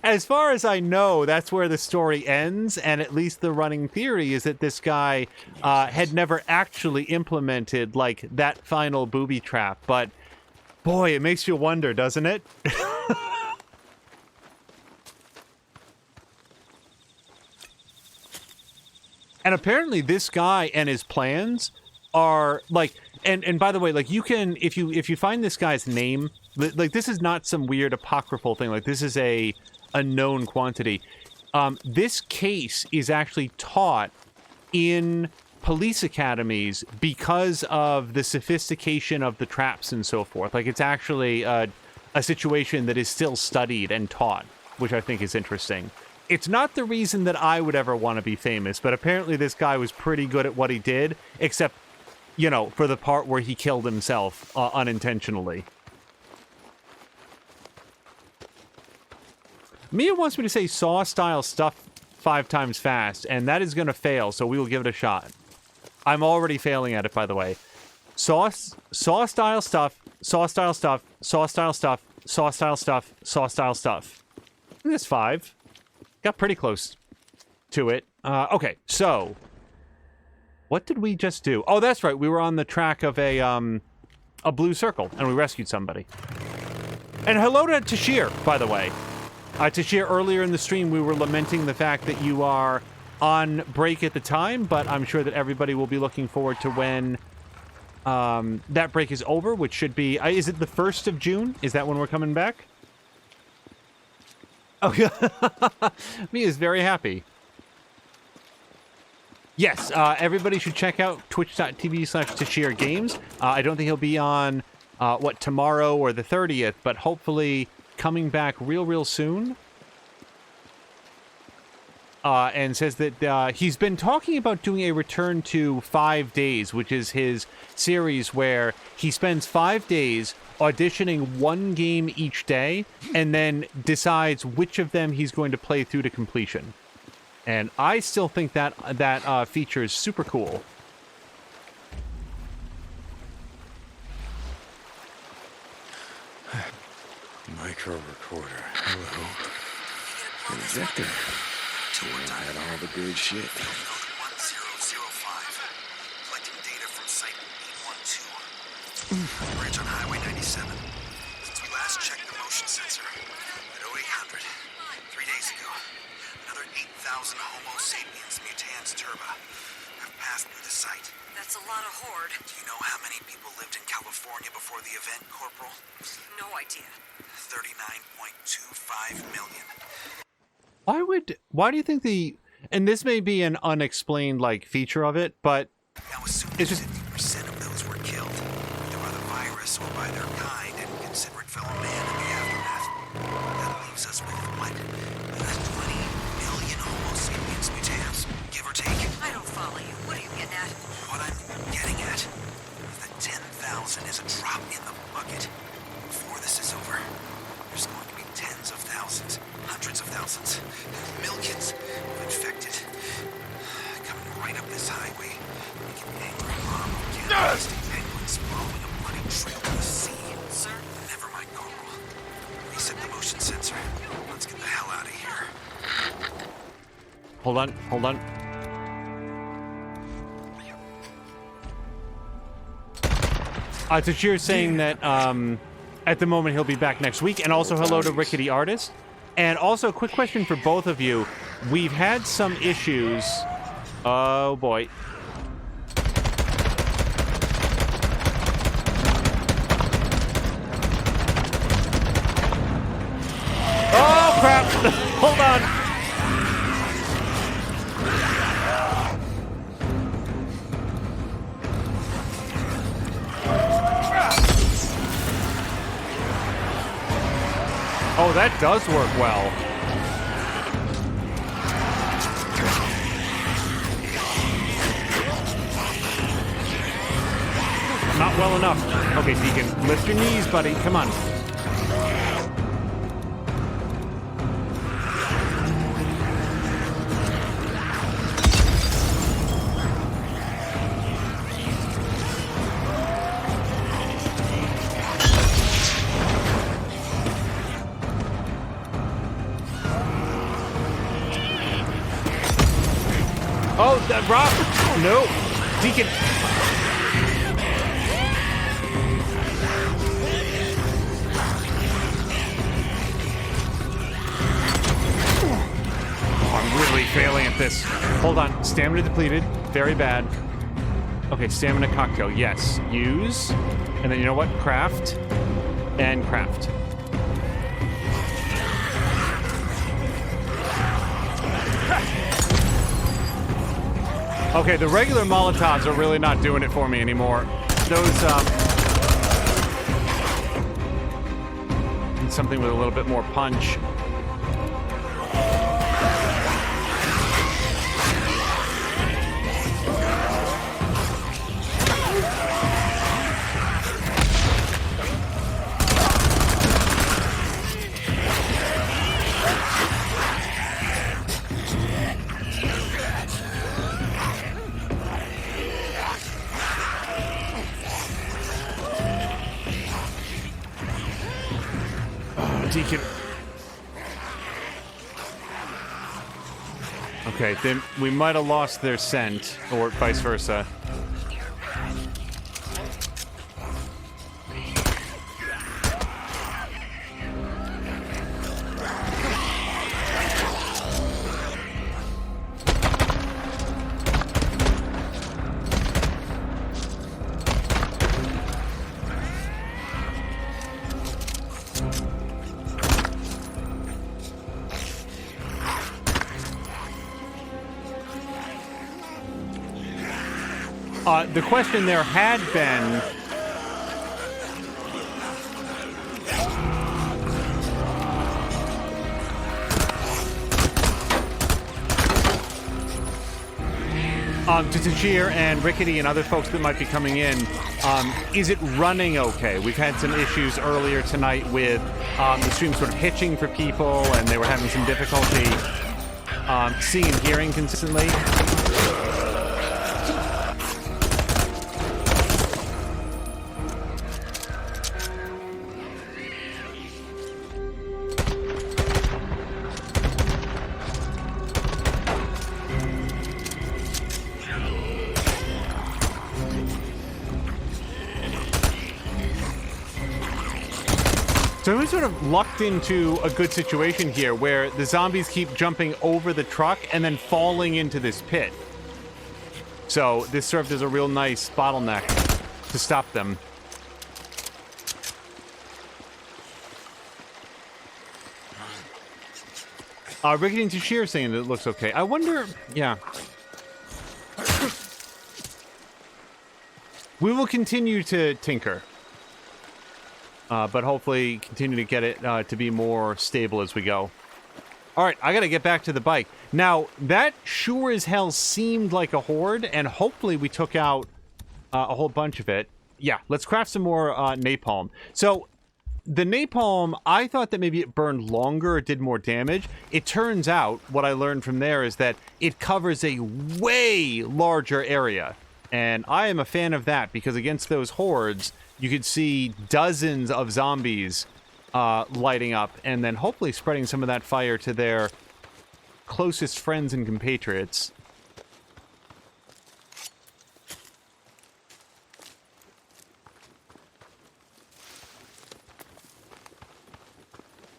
As far as I know, that's where the story ends, and at least the running theory is that this guy had never actually implemented, like, that final booby trap. But, boy, it makes you wonder, doesn't it? And apparently this guy and his plans are, like... And by the way, like, you can... If you find this guy's name... Like, this is not some weird apocryphal thing. Like, this is a known quantity. This case is actually taught in police academies because of the sophistication of the traps and so forth. Like, it's actually a situation that is still studied and taught, which I think is interesting. It's not the reason that I would ever want to be famous, but apparently this guy was pretty good at what he did, except, you know, for the part where he killed himself unintentionally. Mia wants me to say Saw-style stuff 5 times fast, and that is going to fail, so we will give it a shot. I'm already failing at it, by the way. Saw-style stuff, Saw-style stuff, Saw-style stuff, Saw-style stuff, Saw-style stuff. I think that's 5. Got pretty close to it. Okay, so... What did we just do? Oh, that's right. We were on the track of a blue circle, and we rescued somebody. And hello to Tashir, by the way. Tashir, earlier in the stream, we were lamenting the fact that you are on break at the time, but I'm sure that everybody will be looking forward to when that break is over, which should be... is it the 1st of June? Is that when we're coming back? Oh, yeah. Mia's very happy. Yes, everybody should check out twitch.tv/Tashir Games. I don't think he'll be on, tomorrow or the 30th, but hopefully... coming back real soon. And says that he's been talking about doing a return to 5 days, which is his series where he spends 5 days auditioning one game each day and then decides which of them he's going to play through to completion. And I still think that feature is super cool. Micro recorder. Hello. Injector. I had all the good shit. 1005. Collecting data from site 812. Bridge on Highway 97. Since we last checked the motion sensor at 0800, 3 days ago, another 8,000 Homo sapiens mutans turba have passed through the site. That's a lot of horde. Do you know how many people lived in California before the event, Corporal? No idea. $39.25 million. Why do you think and this may be an unexplained like feature of it, but Now, assuming it's just 50% of those were killed, either by the virus or by their kind and considerate fellow man in the aftermath, that leaves us with what? 20 million Homo sapiens mutants, give or take. I don't follow you. What are you getting at? What I'm getting at is that 10,000 is a drop in the bucket. Before this is over, there's going to be tens of thousands, hundreds of thousands, millions of infected coming right up this highway, making angry mob cannibalistic penguins following a bloody trail to the sea. Sir? Never mind, Corporal. Reset the motion sensor. Let's get the hell out of here. hold on. Tachir's saying that at the moment he'll be back next week, and also hello to Rickety Artist. And also, quick question for both of you. We've had some issues. Oh boy. Oh crap! Hold on. Oh, that does work well. Not well enough. Okay, Deacon, lift your knees, buddy. Come on. Oh, Rob! No! Deacon! Oh, I'm really failing at this. Hold on. Stamina depleted. Very bad. Okay, stamina cocktail. Yes. Use. And then you know what? Craft. And craft. Okay, the regular Molotovs are really not doing it for me anymore. Those, need something with a little bit more punch. Deacon. Okay, then we might have lost their scent, or vice versa. The question there had been... to Tajir and Rickety and other folks that might be coming in, is it running okay? We've had some issues earlier tonight with the stream sort of hitching for people, and they were having some difficulty seeing and hearing consistently. So we sort of lucked into a good situation here where the zombies keep jumping over the truck and then falling into this pit. So this served as a real nice bottleneck to stop them. Rickety Tashir saying that it looks okay. I wonder... Yeah. We will continue to tinker. But hopefully continue to get it to be more stable as we go. Alright, I gotta get back to the bike. Now, that sure as hell seemed like a horde, and hopefully we took out a whole bunch of it. Yeah, let's craft some more napalm. So, the napalm, I thought that maybe it burned longer, it did more damage. It turns out, what I learned from there is that it covers a way larger area. And I am a fan of that, because against those hordes, you could see dozens of zombies lighting up, and then hopefully spreading some of that fire to their closest friends and compatriots.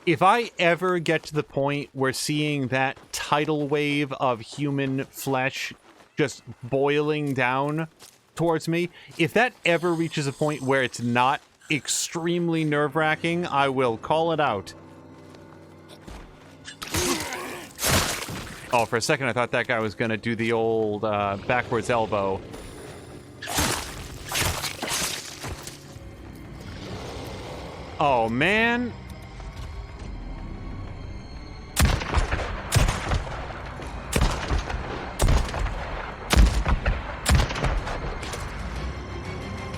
If I ever get to the point where seeing that tidal wave of human flesh just boiling down towards me, if that ever reaches a point where it's not extremely nerve-wracking, I will call it out. Oh, for a second I thought that guy was gonna do the old backwards elbow. Oh, man.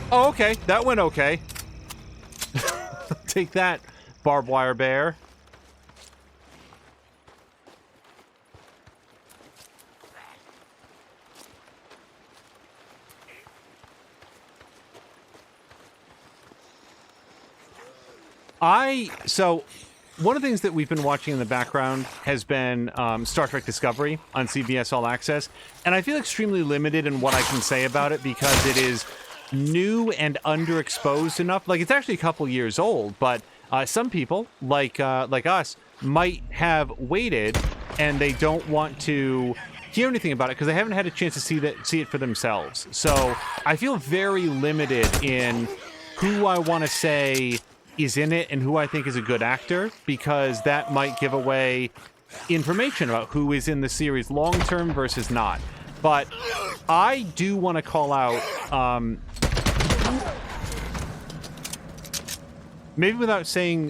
Oh, okay. That went okay. Take that, barbed wire bear. So, one of the things that we've been watching in the background has been Star Trek Discovery on CBS All Access, and I feel extremely limited in what I can say about it because it is new and underexposed enough. Like, it's actually a couple years old, but some people, like us, might have waited and they don't want to hear anything about it because they haven't had a chance to see it for themselves. So I feel very limited in who I want to say is in it and who I think is a good actor, because that might give away information about who is in the series long-term versus not. But I do want to call out, maybe without saying,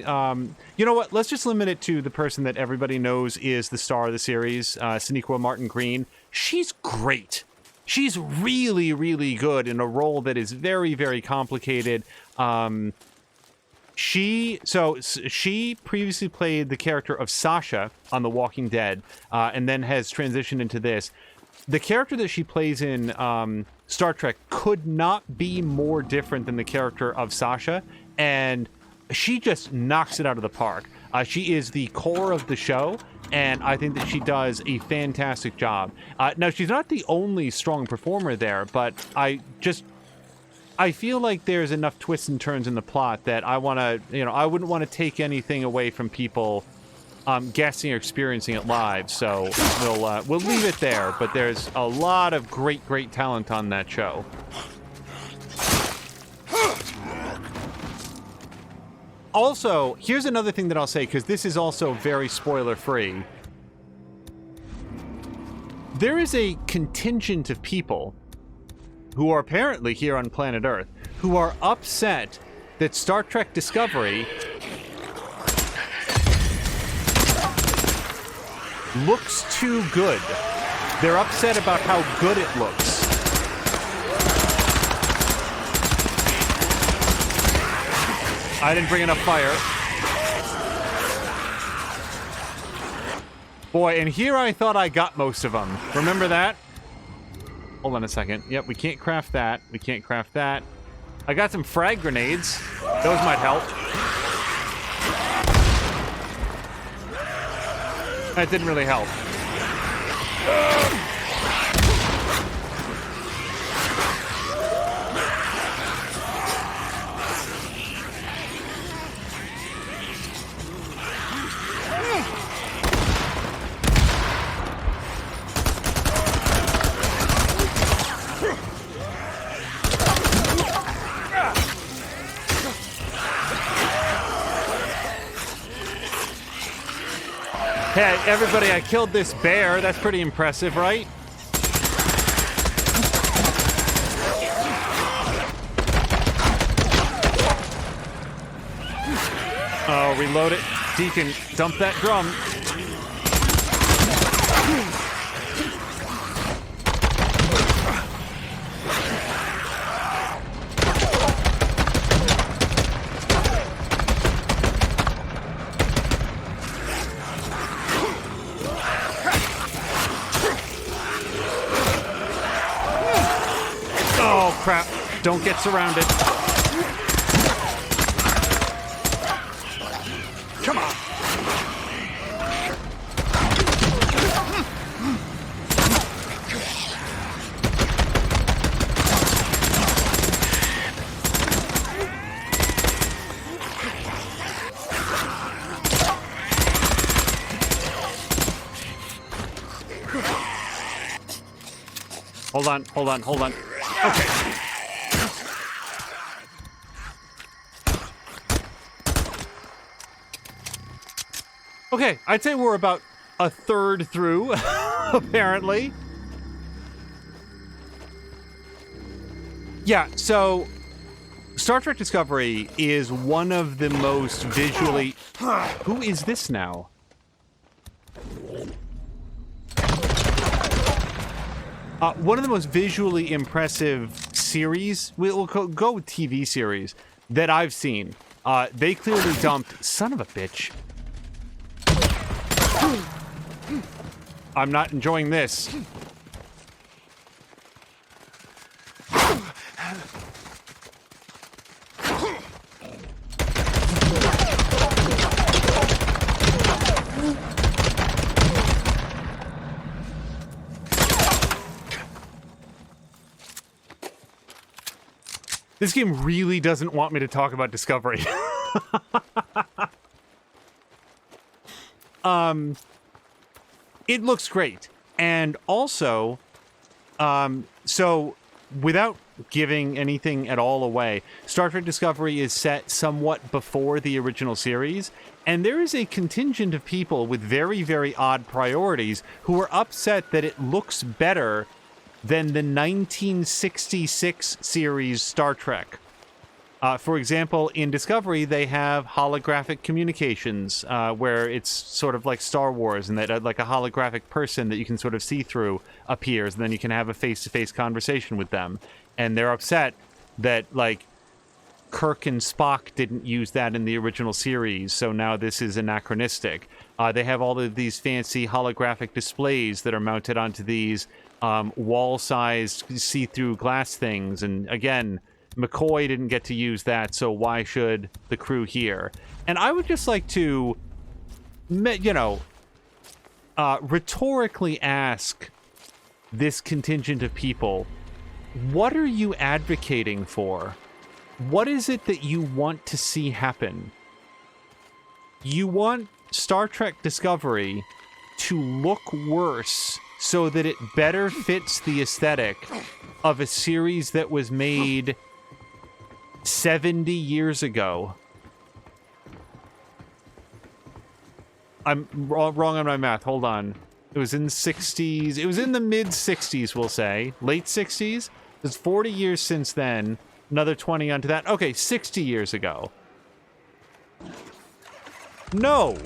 you know what, let's just limit it to the person that everybody knows is the star of the series, Sonequa Martin Green. She's great. She's really, really good in a role that is very, very complicated. She previously played the character of Sasha on The Walking Dead, and then has transitioned into this. The character that she plays in Star Trek could not be more different than the character of Sasha, and she just knocks it out of the park. She is the core of the show, and I think that she does a fantastic job. Now, she's not the only strong performer there, but I feel like there's enough twists and turns in the plot that I want to, I wouldn't want to take anything away from people guessing or experiencing it live. So we'll leave it there. But there's a lot of great talent on that show. Also, here's another thing that I'll say, because this is also very spoiler-free. There is a contingent of people who are apparently here on planet Earth, who are upset that Star Trek Discovery looks too good. They're upset about how good it looks. I didn't bring enough fire. Boy, and here I thought I got most of them. Remember that? Hold on a second. Yep, we can't craft that. We can't craft that. I got some frag grenades. Those might help. That didn't really help. Hey, everybody, I killed this bear. That's pretty impressive, right? Oh, reload it. Deacon, dump that drum. Oh, crap. Don't get surrounded. Come on. Hold on. Okay. Okay, I'd say we're about a third through, apparently. Yeah, so Star Trek Discovery is one of the most visually... Who is this now? One of the most visually impressive series, we'll go with TV series, that I've seen. They clearly dumped... Son of a bitch. I'm not enjoying this. This game really doesn't want me to talk about Discovery. It looks great. And also, so without giving anything at all away, Star Trek Discovery is set somewhat before the original series, and there is a contingent of people with very, very odd priorities who are upset that it looks better than the 1966 series Star Trek. For example, in Discovery, they have holographic communications, where it's sort of like Star Wars, and that like a holographic person that you can sort of see through appears, and then you can have a face-to-face conversation with them. And they're upset that, like, Kirk and Spock didn't use that in the original series, so now this is anachronistic. They have all of these fancy holographic displays that are mounted onto these wall-sized see-through glass things, and again, McCoy didn't get to use that, so why should the crew here? And I would just like to, you know, rhetorically ask this contingent of people, what are you advocating for? What is it that you want to see happen? You want Star Trek Discovery to look worse so that it better fits the aesthetic of a series that was made 70 years ago. I'm wrong on my math. Hold on. It was in the 60s. It was in the mid-60s, we'll say. Late 60s? It's 40 years since then. Another 20 onto that. Okay, 60 years ago. No.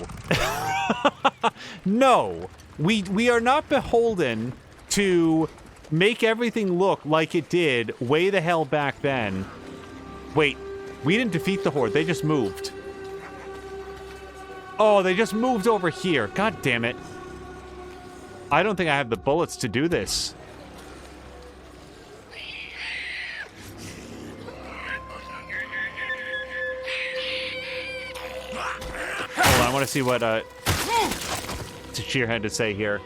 No. We are not beholden to make everything look like it did way the hell back then. Wait, we didn't defeat the Horde. They just moved. Oh, they just moved over here. God damn it. I don't think I have the bullets to do this. Hold on, I want to see what Tashir had to say here.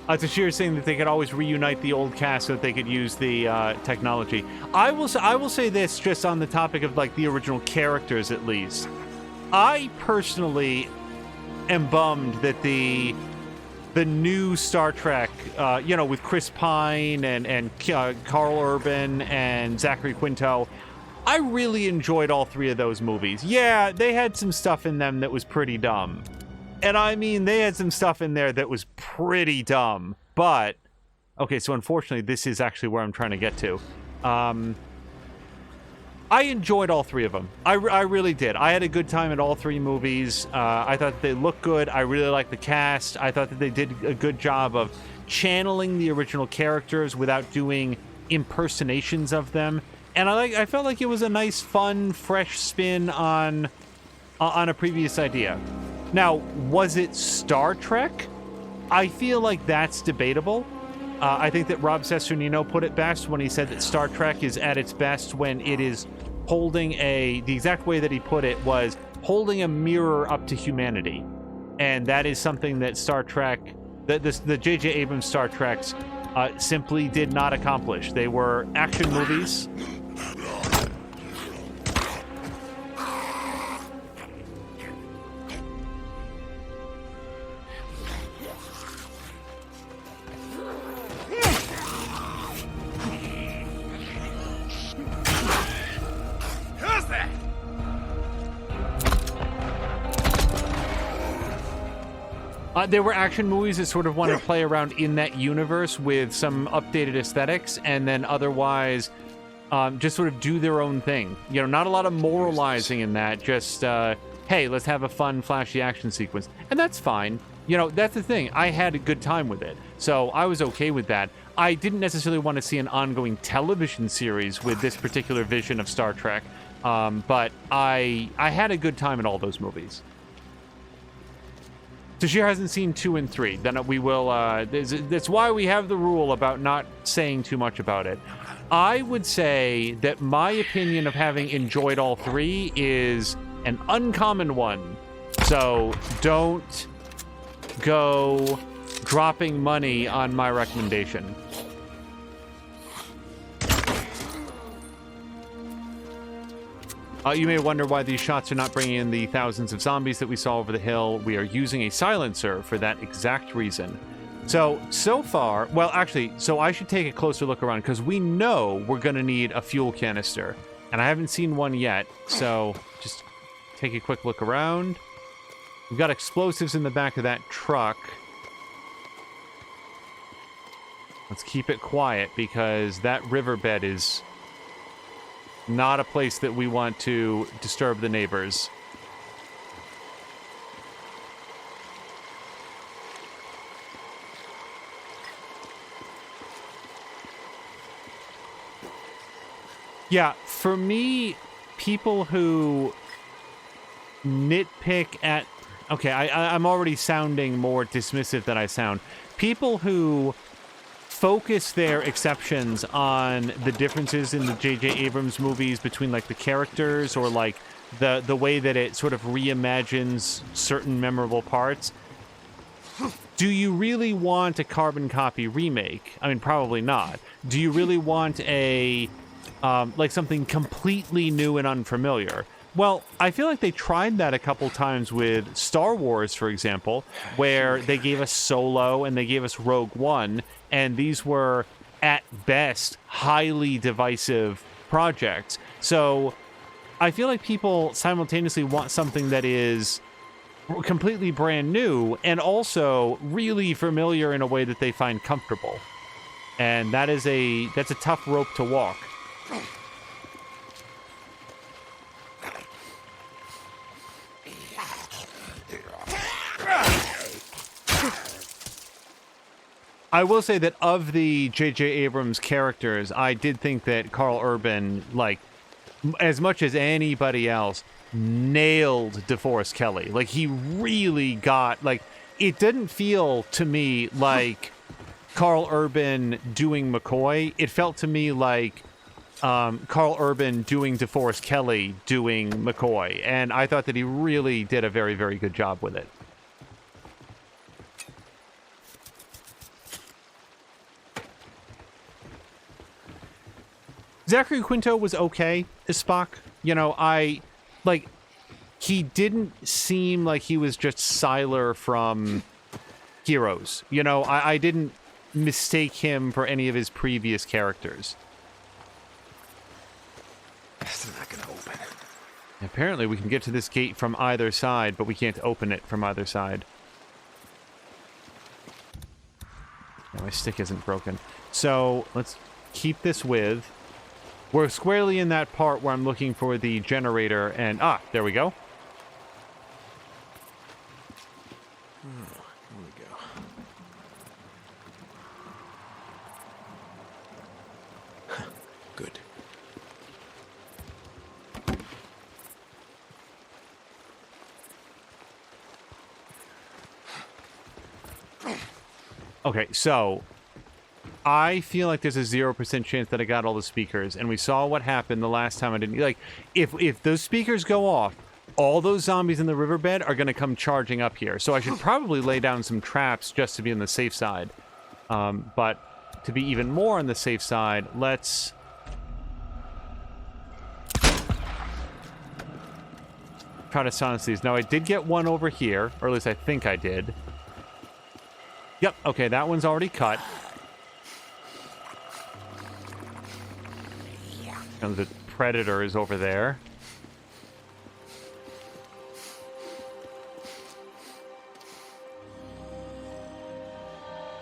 Tashir is saying that they could always reunite the old cast so that they could use the technology. I will say this just on the topic of like the original characters, at least. I personally am bummed that the new Star Trek, you know, with Chris Pine and Carl Urban and Zachary Quinto, I really enjoyed all three of those movies. Yeah, they had some stuff in them that was pretty dumb. And I mean, they had some stuff in there that was pretty dumb. But, okay, so unfortunately, this is actually where I'm trying to get to. I enjoyed all three of them. I really did. I had a good time at all three movies. I thought they looked good. I really liked the cast. I thought that they did a good job of channeling the original characters without doing impersonations of them. And I felt like it was a nice, fun, fresh spin on a previous idea. Now, was it Star Trek? I feel like that's debatable. I think that Rob Cesternino put it best when he said that Star Trek is at its best when it is holding the exact way that he put it was holding a mirror up to humanity. And that is something that Star Trek, the J.J. Abrams Star Treks simply did not accomplish. They were action movies. They were action movies that sort of wanted to play around in that universe with some updated aesthetics, and then otherwise just sort of do their own thing. You know, not a lot of moralizing in that, just, hey, let's have a fun, flashy action sequence. And that's fine. You know, that's the thing. I had a good time with it, so I was okay with that. I didn't necessarily want to see an ongoing television series with this particular vision of Star Trek, but I had a good time in all those movies. Tashir hasn't seen 2 and 3. Then we will. That's why we have the rule about not saying too much about it. I would say that my opinion of having enjoyed all 3 is an uncommon one. So don't go dropping money on my recommendation. You may wonder why these shots are not bringing in the thousands of zombies that we saw over the hill. We are using a silencer for that exact reason. So far, well, actually, so I should take a closer look around because we know we're going to need a fuel canister. And I haven't seen one yet, so just take a quick look around. We've got explosives in the back of that truck. Let's keep it quiet because that riverbed is not a place that we want to disturb the neighbors. Yeah, for me, people who nitpick at... Okay, I'm already sounding more dismissive than I sound. People who focus their exceptions on the differences in the J.J. Abrams movies between, like, the characters or, like, the way that it sort of reimagines certain memorable parts. Do you really want a carbon copy remake? I mean, probably not. Do you really want a, like, something completely new and unfamiliar? Well, I feel like they tried that a couple times with Star Wars, for example, where they gave us Solo and they gave us Rogue One, and these were, at best, highly divisive projects. So I feel like people simultaneously want something that is completely brand new and also really familiar in a way that they find comfortable. And that's a tough rope to walk. I will say that of the J.J. Abrams characters, I did think that Carl Urban, like, as much as anybody else, nailed DeForest Kelley. Like, he really got, like, it didn't feel to me like Carl Urban doing McCoy. It felt to me like Carl Urban doing DeForest Kelley doing McCoy. And I thought that he really did a very, very good job with it. Zachary Quinto was okay as Spock. You know, he didn't seem like he was just Siler from Heroes. You know, I didn't mistake him for any of his previous characters. It's not gonna open. Apparently, we can get to this gate from either side, but we can't open it from either side. No, my stick isn't broken. So, let's keep this with... We're squarely in that part where I'm looking for the generator, and... Ah, there we go. Here we go. Good. Okay, so... I feel like there's a 0% chance that I got all the speakers, and we saw what happened the last time I didn't... Like, if those speakers go off, all those zombies in the riverbed are going to come charging up here. So I should probably lay down some traps just to be on the safe side. But to be even more on the safe side, let's... try to silence these. Now, I did get one over here, or at least I think I did. Yep, okay, that one's already cut. And the predator is over there.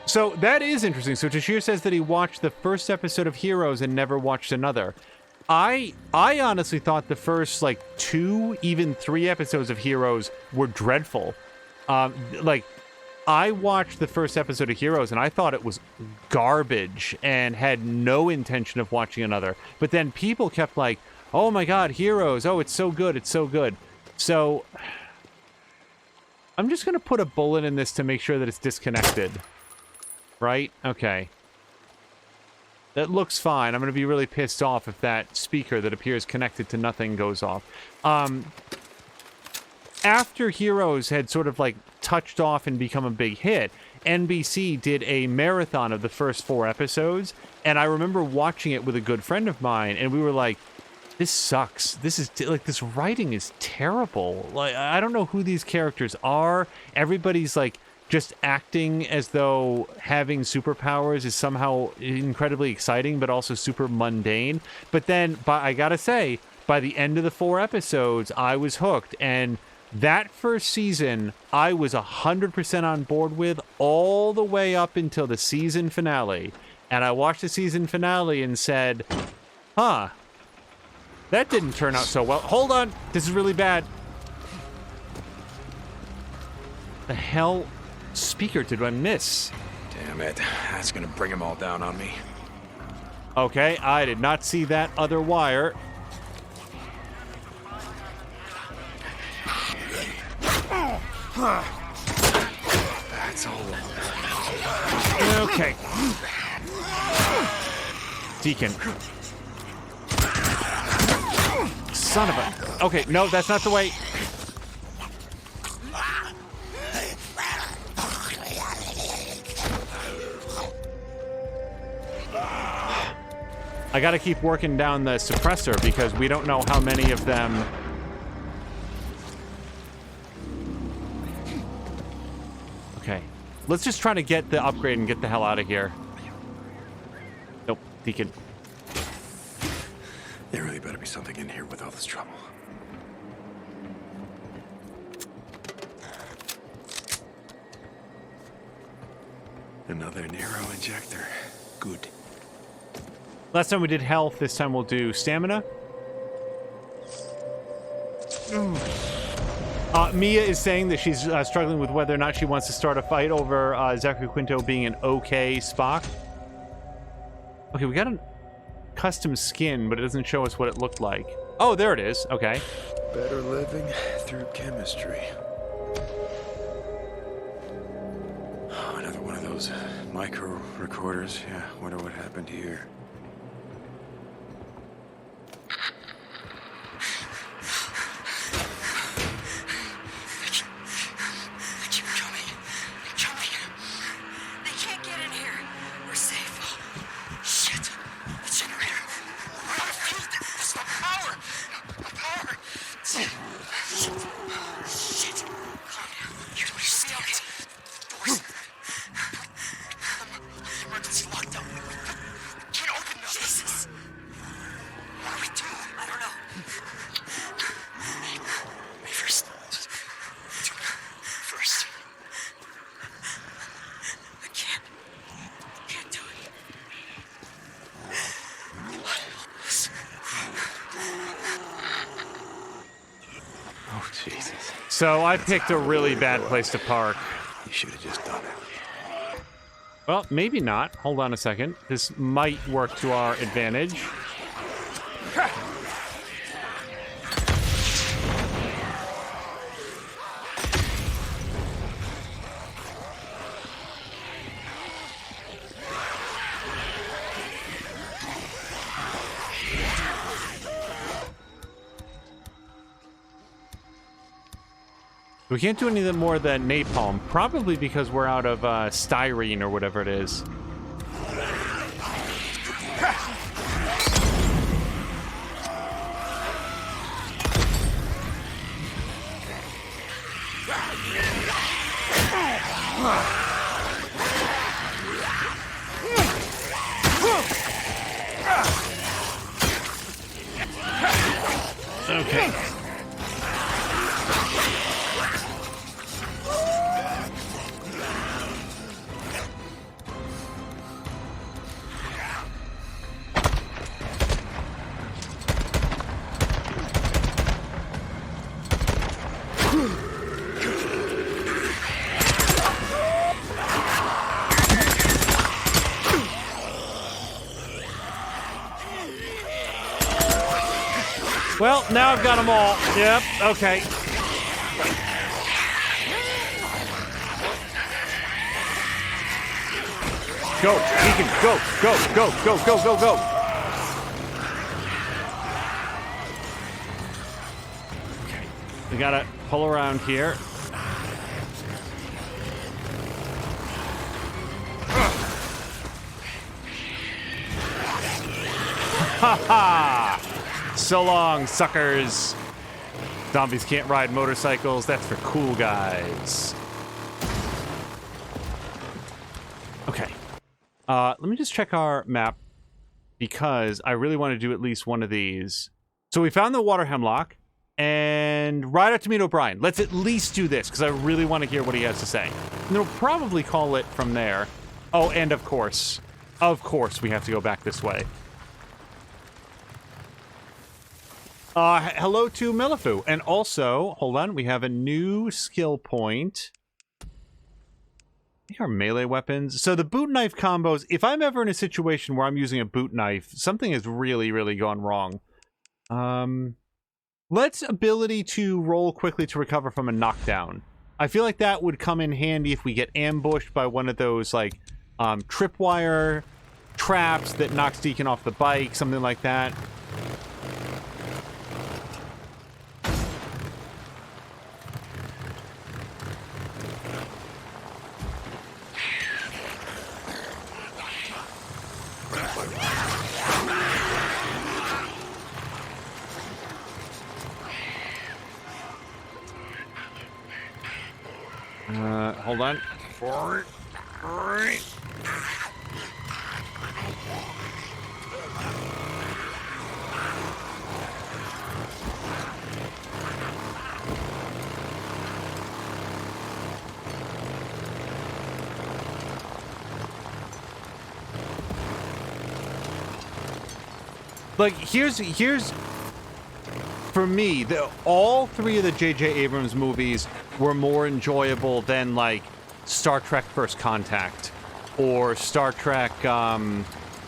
So that is interesting. So Tashir says that he watched the first episode of Heroes and never watched another. I honestly thought the first, like, 2, even 3 episodes of Heroes were dreadful. I watched the first episode of Heroes and I thought it was garbage and had no intention of watching another. But then people kept like, oh my god, Heroes, oh, it's so good, it's so good. So, I'm just going to put a bullet in this to make sure that it's disconnected. Right? Okay. That looks fine. I'm going to be really pissed off if that speaker that appears connected to nothing goes off. After Heroes had sort of like touched off and become a big hit, NBC did a marathon of the first 4 episodes, and I remember watching it with a good friend of mine, and we were like, this sucks. This is like, this writing is terrible. Like, I don't know who these characters are. Everybody's like just acting as though having superpowers is somehow incredibly exciting, but also super mundane. But then, I gotta say, by the end of the 4 episodes, I was hooked, and that first season, I was 100% on board with all the way up until the season finale. And I watched the season finale and said, huh, that didn't turn out so well. Hold on, this is really bad. The hell speaker did I miss? Damn it. That's gonna bring them all down on me. Okay, I did not see that other wire. That's all. Okay. Deacon. Son of a... Okay, no, that's not the way. I gotta keep working down the suppressor because we don't know how many of them... Okay. Let's just try to get the upgrade and get the hell out of here. Nope, Deacon. There really better be something in here with all this trouble. Another Nero injector. Good. Last time we did health, this time we'll do stamina. Mia is saying that she's struggling with whether or not she wants to start a fight over Zachary Quinto being an okay Spock. Okay, we got a custom skin, but it doesn't show us what it looked like. Oh, there it is. Okay. Better living through chemistry. Oh, another one of those micro recorders. Yeah, wonder what happened here. Jesus. So I picked a really bad place to park. You should have just done it. Well, maybe not. Hold on a second. This might work to our advantage. We can't do anything more than napalm, probably because we're out of styrene or whatever it is. Okay. Well, now I've got them all. Yep, okay. Go, Deacon, go, go, go, go, go, go, go. Okay, we gotta pull around here. Ha ha! So long, suckers. Zombies can't ride motorcycles. That's for cool guys. Okay. Let me just check our map because I really want to do at least one of these. So we found the water hemlock and ride out to meet O'Brien. Let's at least do this because I really want to hear what he has to say. And then we'll probably call it from there. Oh, and of course, we have to go back this way. Hello to Melifu. And also, hold on, we have a new skill point. I think our melee weapons. So the boot knife combos, if I'm ever in a situation where I'm using a boot knife, something has really, really gone wrong. Let's ability to roll quickly to recover from a knockdown. I feel like that would come in handy if we get ambushed by one of those, like, tripwire traps that knocks Deacon off the bike, something like that. Hold on. Like, here's for me, all three of the J.J. Abrams movies were more enjoyable than, like, Star Trek First Contact or Star Trek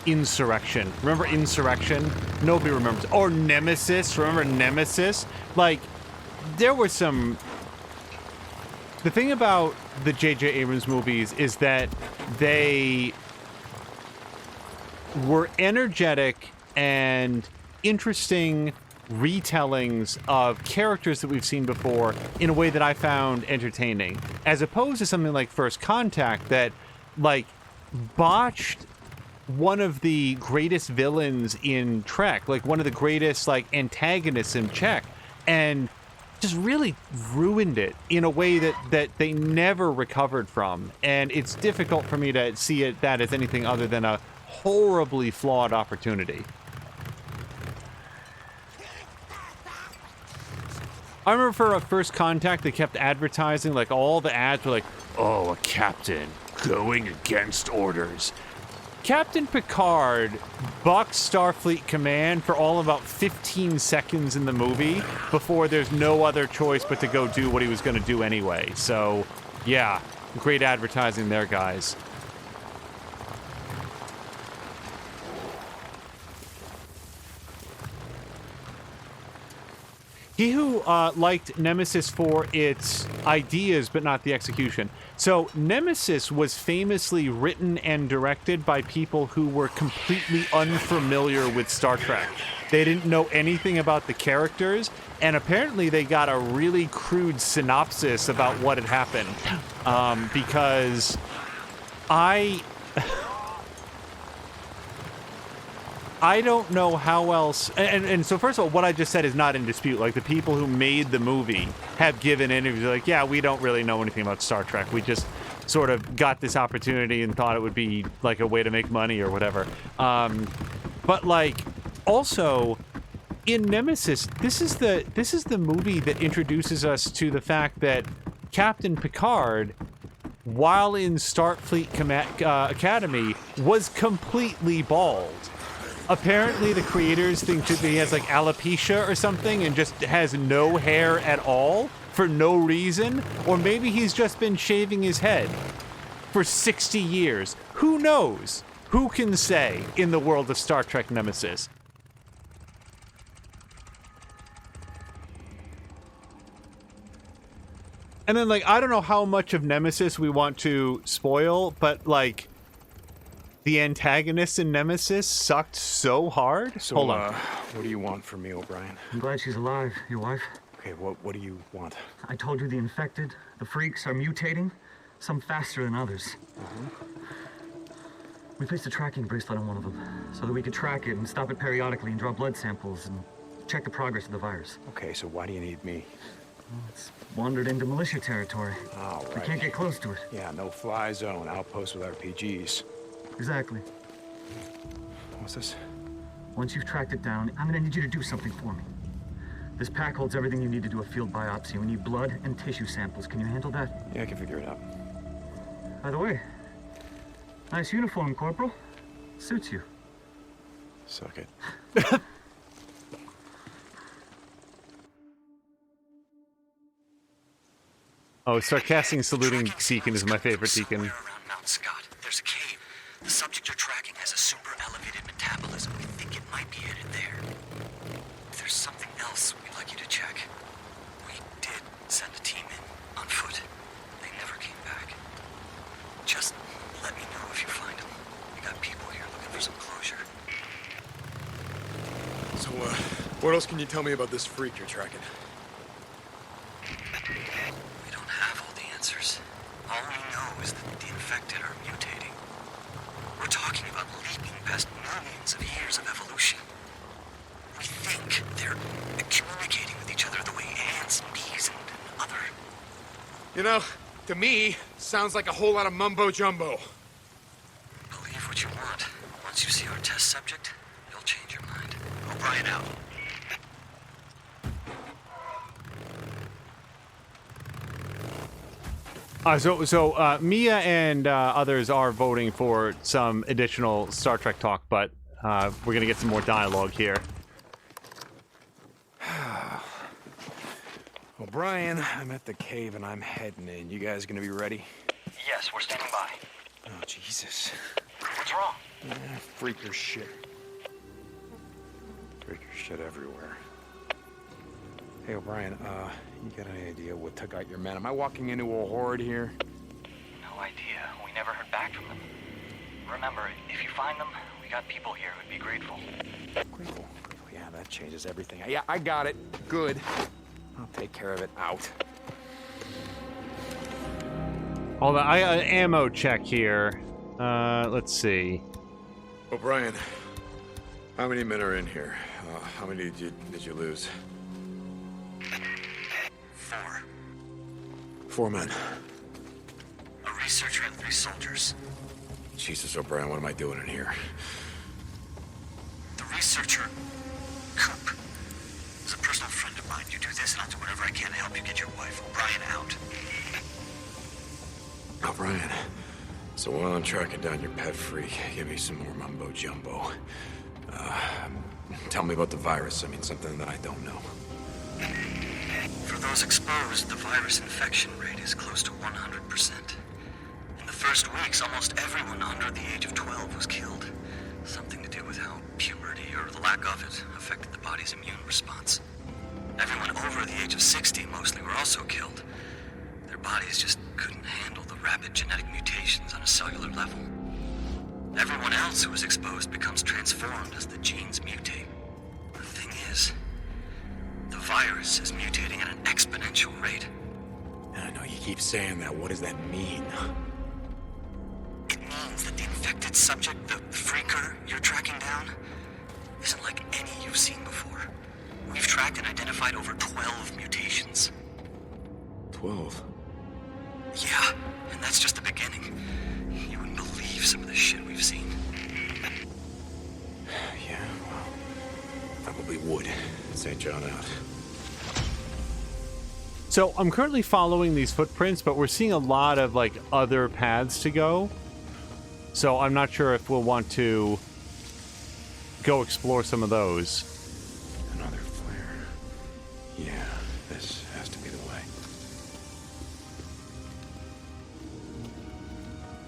Insurrection. Remember Insurrection? Nobody remembers. Or Nemesis. Remember Nemesis? Like, there were some... The thing about the J.J. Abrams movies is that they were energetic and interesting retellings of characters that we've seen before in a way that I found entertaining, as opposed to something like First Contact that, like, botched one of the greatest villains in Trek, like one of the greatest, like, antagonists in Trek, and just really ruined it in a way that they never recovered from. And it's difficult for me to see that as anything other than a horribly flawed opportunity. I remember for a First Contact, they kept advertising, like, all the ads were like, oh, a captain going against orders. Captain Picard bucks Starfleet Command for all about 15 seconds in the movie before there's no other choice but to go do what he was going to do anyway. So, yeah, great advertising there, guys. He who liked Nemesis for its ideas but not the execution. So Nemesis was famously written and directed by people who were completely unfamiliar with Star Trek. They didn't know anything about the characters, and apparently they got a really crude synopsis about what had happened. Because I don't know how else, and so first of all, what I just said is not in dispute. Like, the people who made the movie have given interviews like, yeah, we don't really know anything about Star Trek. We just sort of got this opportunity and thought it would be like a way to make money or whatever. But like, also in Nemesis, this is the movie that introduces us to the fact that Captain Picard, while in Starfleet Academy, was completely bald. Apparently, the creators think that he has like alopecia or something and just has no hair at all for no reason. Or maybe he's just been shaving his head for 60 years. Who knows? Who can say in the world of Star Trek Nemesis? And then, like, I don't know how much of Nemesis we want to spoil, but like, the antagonists in Nemesis sucked so hard. So, Hold on. What do you want from me, O'Brien? I'm glad she's alive, your wife. Okay, what do you want? I told you the infected, the freaks, are mutating, some faster than others. We placed a tracking bracelet on one of them, so that we could track it and stop it periodically and draw blood samples and check the progress of the virus. Okay, so why do you need me? Well, it's wandered into militia territory. All right. We can't get close to it. Yeah, no-fly zone, outpost with RPGs. Exactly. What's this? Once you've tracked it down, I'm gonna need you to do something for me. This pack holds everything you need to do a field biopsy. We need blood and tissue samples. Can you handle that? Yeah, I can figure it out. By the way, nice uniform, Corporal. Suits you. Suck it. Oh, sarcastic saluting Deacon is my favorite Deacon. Somewhere around Mount Scott, there's a cave. The subject you're tracking has a super elevated metabolism. We think it might be headed there. If there's something else we'd like you to check. We did send a team in on foot. They never came back. Just let me know if you find them. We got people here looking for some closure. So, what else can you tell me about this freak you're tracking? We don't have all the answers. All we know is that the infected are mutating. We're talking about leaping past millions of years of evolution. We think they're communicating with each other the way ants and bees and other... You know, to me, sounds like a whole lot of mumbo-jumbo. Believe what you want. Once you see our test subject, you'll change your mind. O'Brien out. So Mia and others are voting for some additional Star Trek talk, but we're going to get some more dialogue here. O'Brien, I'm at the cave and I'm heading in. You guys gonna be ready? Yes, we're standing by. Oh, Jesus. What's wrong? Freaker shit. Freaker shit everywhere. Hey, O'Brien, you got any idea what took out your men? Am I walking into a horde here? No idea. We never heard back from them. Remember, if you find them, we got people here who'd be grateful. Grateful. Yeah, that changes everything. Yeah, I got it. Good. I'll take care of it. Out. Hold on, ammo check here. Let's see. O'Brien, how many men are in here? How many did you lose? 4. 4 men. A researcher and 3 soldiers. Jesus, O'Brien, what am I doing in here? The researcher, Coop, is a personal friend of mine. You do this and I'll do whatever I can to help you get your wife. O'Brien out. O'Brien, So while I'm tracking down your pet freak, give me some more mumbo jumbo. Tell me about the virus. I mean, something that I don't know. For those exposed, the virus infection rate is close to 100%. In the first weeks, almost everyone under the age of 12 was killed. Something to do with how puberty, or the lack of it, affected the body's immune response. Everyone over the age of 60 mostly were also killed. Their bodies just couldn't handle the rapid genetic mutations on a cellular level. Everyone else who was exposed becomes transformed as the genes mutate. The thing is, the virus is mutating at an exponential rate. I know you keep saying that. What does that mean? It means that the infected subject, the freaker you're tracking down, isn't like any you've seen before. We've tracked and identified over 12 mutations. 12? Yeah, and that's just the beginning. You wouldn't believe some of the shit we've seen. Yeah, well, probably would. St. John out. So I'm currently following these footprints, but we're seeing a lot of like other paths to go. So I'm not sure if we'll want to go explore some of those. Another flare. Yeah, this has to be the way.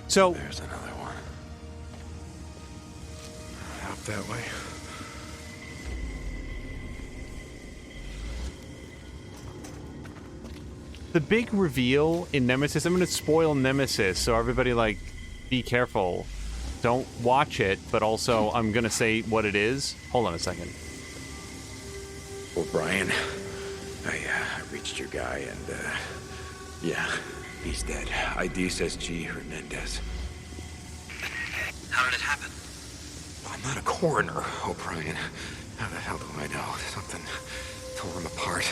So There's another one. Out that way. the big reveal in Nemesis, I'm going to spoil Nemesis, so everybody, like, be careful. Don't watch it, but also I'm going to say what it is. Hold on a second. Well, Brian, I reached your guy, and, yeah, he's dead. ID says G. Hernandez. How did it happen? I'm not a coroner, O'Brien. How the hell do I know? Something tore him apart.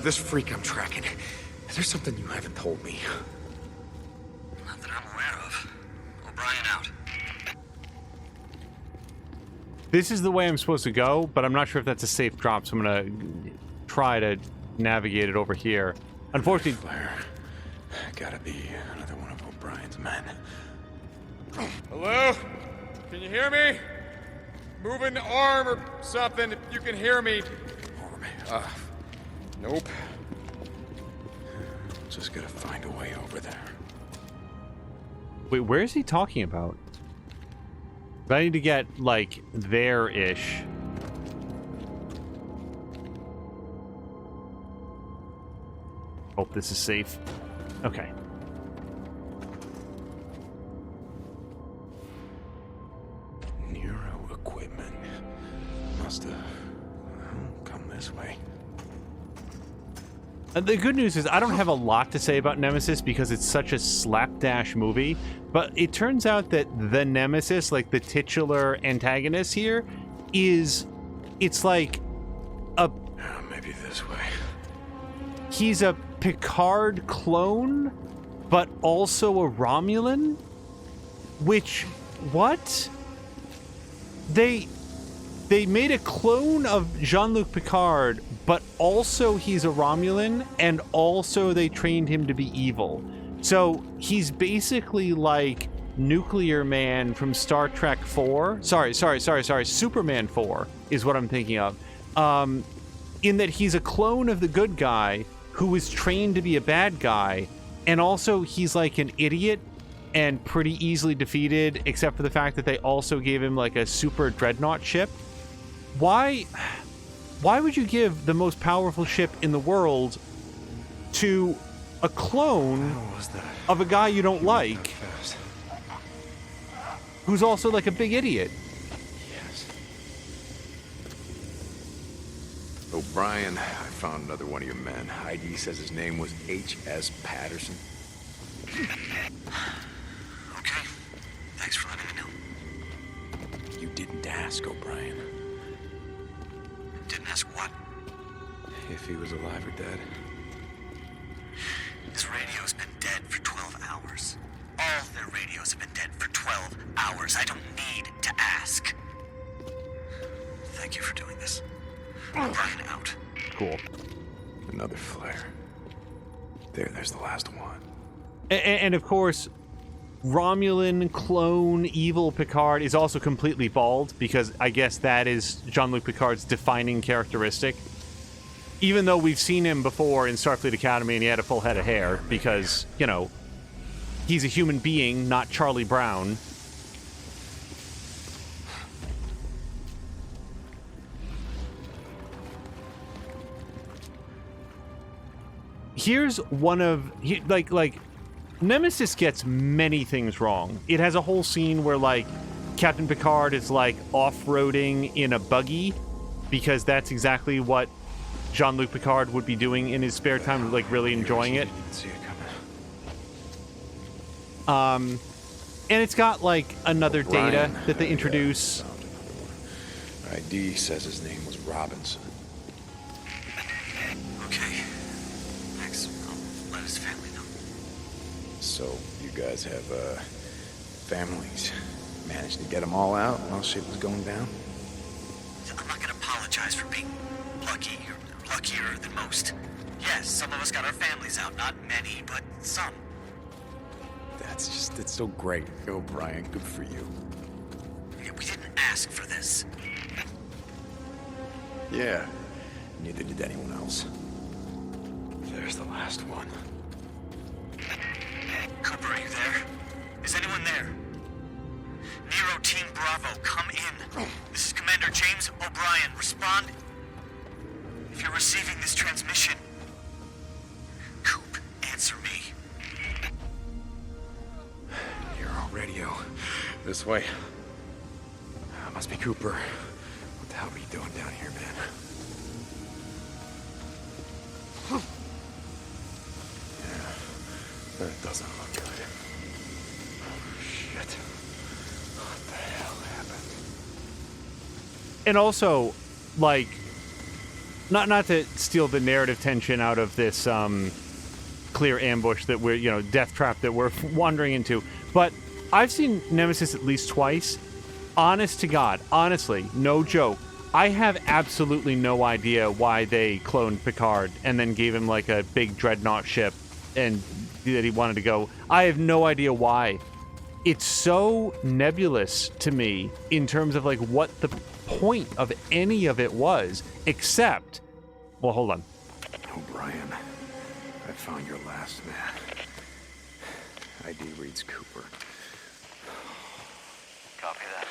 This freak I'm tracking. Is there something you haven't told me? Not that I'm aware of. O'Brien out. This is the way I'm supposed to go, but I'm not sure if that's a safe drop, so I'm going to try to navigate it over here. Unfortunately... Flare. Gotta be another one of O'Brien's men. Hello? Can you hear me? Move an arm or something if you can hear me. Arm. Nope. Just gotta find a way over there. Wait, where is he talking about? I need to get, like, there-ish. Hope this is safe. Okay. Neuro equipment. Must have come this way. The good news is I don't have a lot to say about Nemesis because it's such a slapdash movie, but it turns out that the Nemesis, like the titular antagonist here, it's like a... Maybe this way. He's a Picard clone, but also a Romulan? Which... what? They made a clone of Jean-Luc Picard, but also he's a Romulan, and also they trained him to be evil. So he's basically like Nuclear Man from Star Trek 4. Sorry, Superman 4 is what I'm thinking of. In that he's a clone of the good guy who was trained to be a bad guy, and also he's like an idiot and pretty easily defeated, except for the fact that they also gave him like a super dreadnought ship. Why would you give the most powerful ship in the world to a clone of a guy you don't like, who's also like a big idiot? Yes. O'Brien, I found another one of your men. ID says his name was H.S. Patterson. Okay. Thanks for letting me know. You didn't ask, O'Brien. Didn't ask what? If he was alive or dead. His radio's been dead for 12 hours. All their radios have been dead for 12 hours. I don't need to ask. Thank you for doing this. O'Brien out. Cool. Another flare. There's the last one. And of course, Romulan clone evil Picard is also completely bald, because I guess that is Jean-Luc Picard's defining characteristic. Even though we've seen him before in Starfleet Academy and he had a full head of hair, because, you know, he's a human being, not Charlie Brown. Here's one of... Like... Nemesis gets many things wrong. It has a whole scene where, like, Captain Picard is, like, off-roading in a buggy, because that's exactly what Jean-Luc Picard would be doing in his spare time, like, really enjoying it. And it's got, like, another data that they introduce. ID says his name was Robinson. Okay. Thanks. I'll let his family know. So, you guys have, families. Managed to get them all out while shit was going down? I'm not gonna apologize for being lucky, or luckier than most. Yes, some of us got our families out. Not many, but some. It's so great, O'Brien. Good for you. We didn't ask for this. Yeah. Neither did anyone else. There's the last one. Cooper, are you there? Is anyone there? Nero Team Bravo, come in. This is Commander James O'Brien. Respond if you're receiving this transmission. Coop, answer me. Nero, radio. This way. Must be Cooper. What the hell are you doing down here, man? Yeah, that doesn't look good. Shit. What the hell happened? And also, like, not to steal the narrative tension out of this clear ambush that we're, you know, death trap that we're wandering into, but I've seen Nemesis at least twice. Honest to God, honestly, no joke, I have absolutely no idea why they cloned Picard and then gave him like a big dreadnought ship and that he wanted to go. I have no idea why. It's so nebulous to me in terms of like what the point of any of it was, except, well, hold on. O'Brien, I found your last man. ID reads Cooper. Copy that.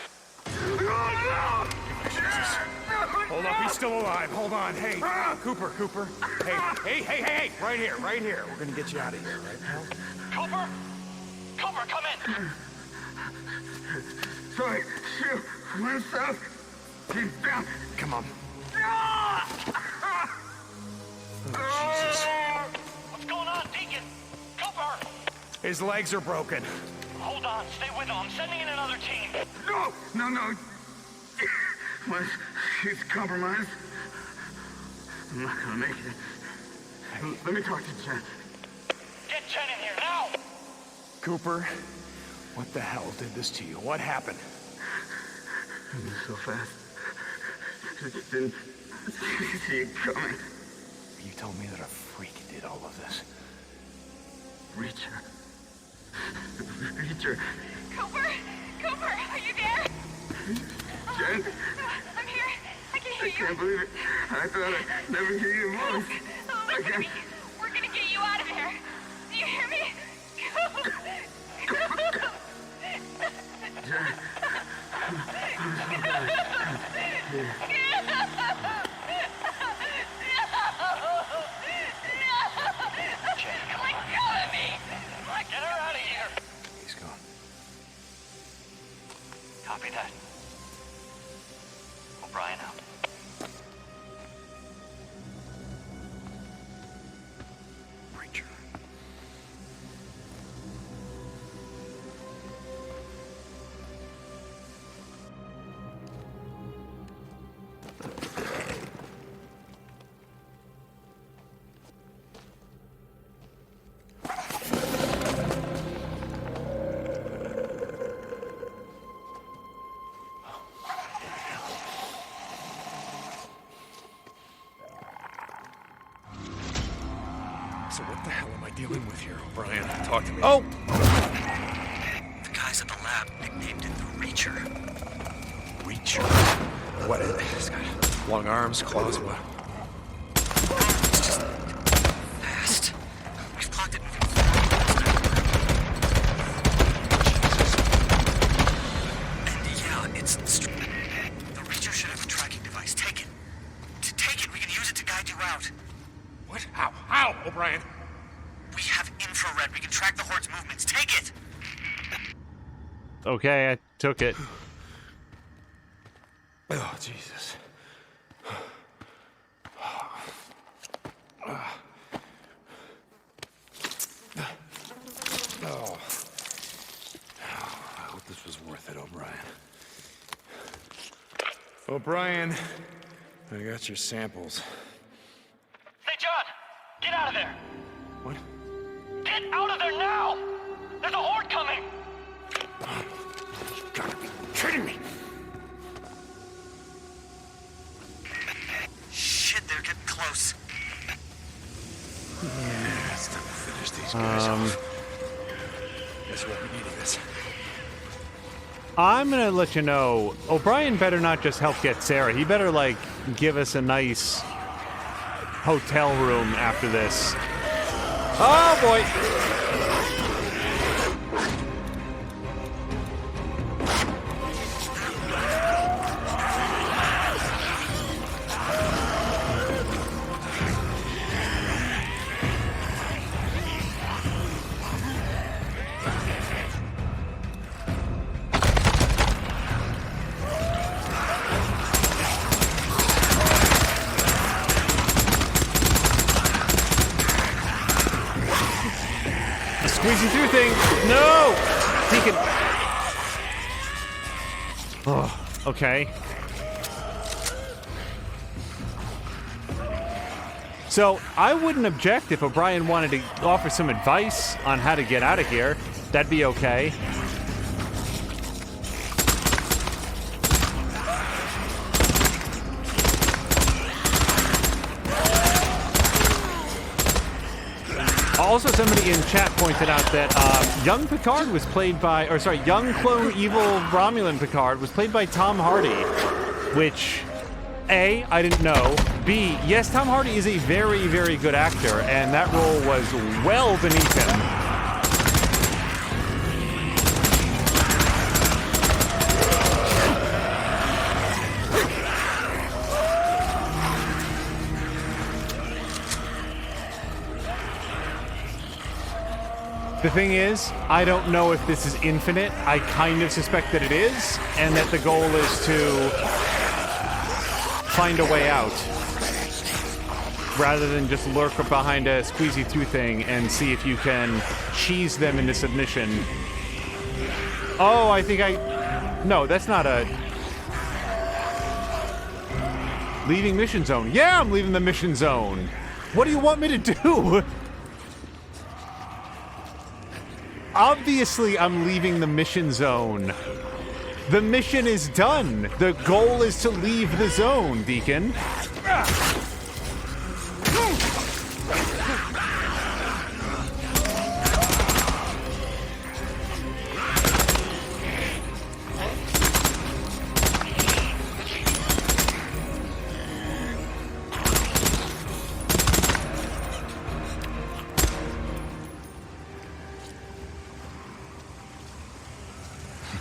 Hold up, he's still alive. Hold on. Hey, Cooper. Hey. Right here. We're gonna get you out of here, right, pal? Cooper, come in. Sorry, shoot. Went south. He's down. Come on. What's going on, Deacon? Cooper! His legs are broken. Hold on, stay with him. I'm sending in another team. No. Well, she's compromised. I'm not gonna make it. Let me talk to Jen. Get Jen in here now! Cooper, what the hell did this to you? What happened? It was so fast. I just didn't see it coming. You told me that a freak did all of this. Reacher. Cooper, are you there? Jen? I'm here. I can hear I you. can't believe it. I thought I'd never hear your voice. Listen to me. We're gonna get you out of here. Do you hear me? Jen. Get her out of here! He's gone. Copy that. O'Brien out. Preacher. So what the hell am I dealing with here, O'Brien? Talk to me. Oh! The guys at the lab nicknamed it the Reacher. Reacher. What is it? It's got long arms, claws, what? It's just fast. We've clocked it moving forward. And yeah, it's the Reacher should have a tracking device. Take it. Take it. We can use it to guide you out. What? How? How, O'Brien? We have infrared. We can track the Horde's movements. Take it. Okay, I took it. Oh, Jesus. Oh. I hope this was worth it, O'Brien. O'Brien, I got your samples. Hey, John! Get out of there! What? Get out of there now! There's a horde coming! You gotta be kidding me! Shit, they're getting close. Yeah, it's time to finish these guys off. Guess what? We needed this. I'm gonna let you know, O'Brien better not just help get Sarah. He better, like, give us a nice hotel room after this. Oh, boy! Squeezing through thing. No! Deacon. Oh, okay. So, I wouldn't object if O'Brien wanted to offer some advice on how to get out of here. That'd be okay. Also, somebody in chat pointed out that young Picard was played by, or sorry, young clone evil Romulan Picard was played by Tom Hardy, which, A, I didn't know. B, yes, Tom Hardy is a very, very good actor, and that role was well beneath him. The thing is, I don't know if this is infinite. I kind of suspect that it is, and that the goal is to find a way out. Rather than just lurk behind a squeezy through thing and see if you can cheese them into submission. Oh, I think no, that's not a... Leaving mission zone. Yeah, I'm leaving the mission zone. What do you want me to do? Obviously, I'm leaving the mission zone. The mission is done. The goal is to leave the zone, Deacon.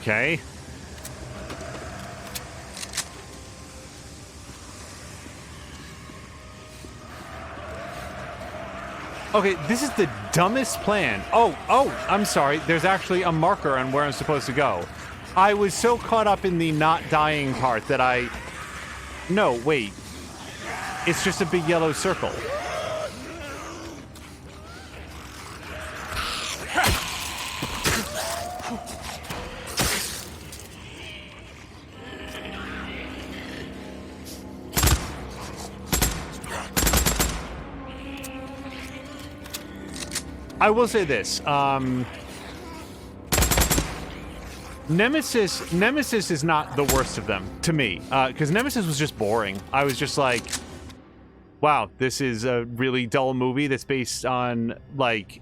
Okay. Okay, this is the dumbest plan. Oh, I'm sorry. There's actually a marker on where I'm supposed to go. I was so caught up in the not dying part that No, wait. It's just a big yellow circle. I will say this, Nemesis is not the worst of them, to me, because Nemesis was just boring. I was just like, wow, this is a really dull movie that's based on, like,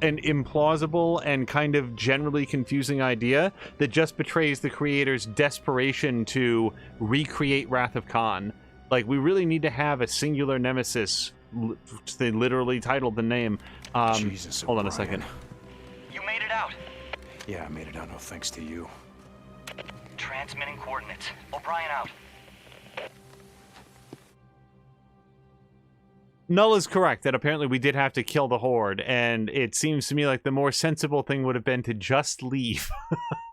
an implausible and kind of generally confusing idea that just betrays the creator's desperation to recreate Wrath of Khan. Like, we really need to have a singular nemesis. They literally titled the name. Jesus, hold on a O'Brien. second. You made it out. Yeah, I made it out, no thanks to you. Transmitting coordinates. O'Brien out. Null is correct that apparently we did have to kill the Horde, and it seems to me like the more sensible thing would have been to just leave.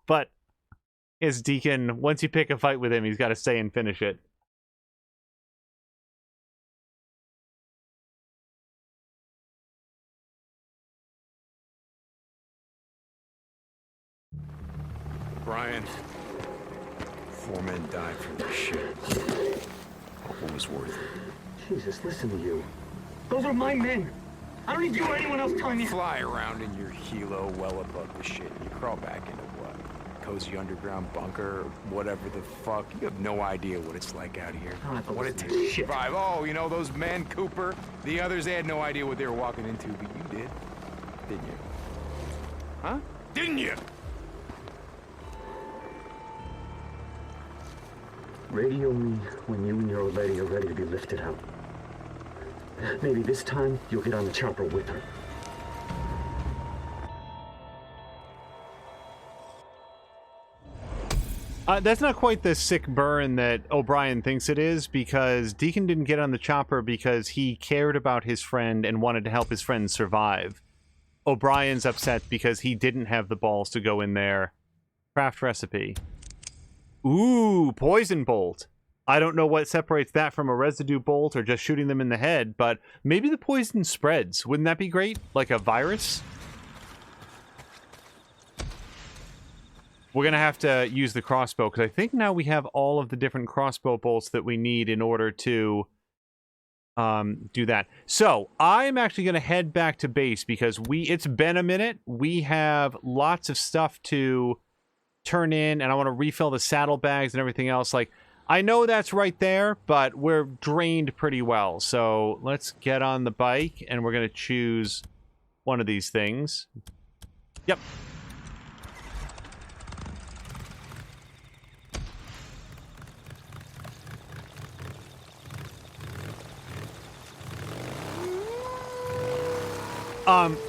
But as Deacon, once you pick a fight with him, he's got to stay and finish it. Brian. 4 men died for this shit. Hope it was worth it. Jesus, listen to you. Those are my men. I don't need you or anyone else telling me. Fly around in your helo well above the shit. You crawl back into what? Cozy underground bunker or whatever the fuck. You have no idea what it's like out here. I don't have to What it listen takes to to this shit. survive. Oh, you know those men, Cooper? The others, they had no idea what they were walking into, but you did. Didn't you? Huh? Didn't you? Radio me when you and your old lady are ready to be lifted out. Maybe this time you'll get on the chopper with her. That's not quite the sick burn that O'Brien thinks it is, because Deacon didn't get on the chopper because he cared about his friend and wanted to help his friend survive. O'Brien's upset because he didn't have the balls to go in there. Craft recipe. Ooh, poison bolt. I don't know what separates that from a residue bolt or just shooting them in the head, but maybe the poison spreads. Wouldn't that be great? Like a virus? We're going to have to use the crossbow, because I think now we have all of the different crossbow bolts that we need in order to do that. So, I'm actually going to head back to base, because it's been a minute. We have lots of stuff to turn in, and I want to refill the saddlebags and everything else. Like, I know that's right there, but we're drained pretty well. So, let's get on the bike, and we're going to choose one of these things. Yep.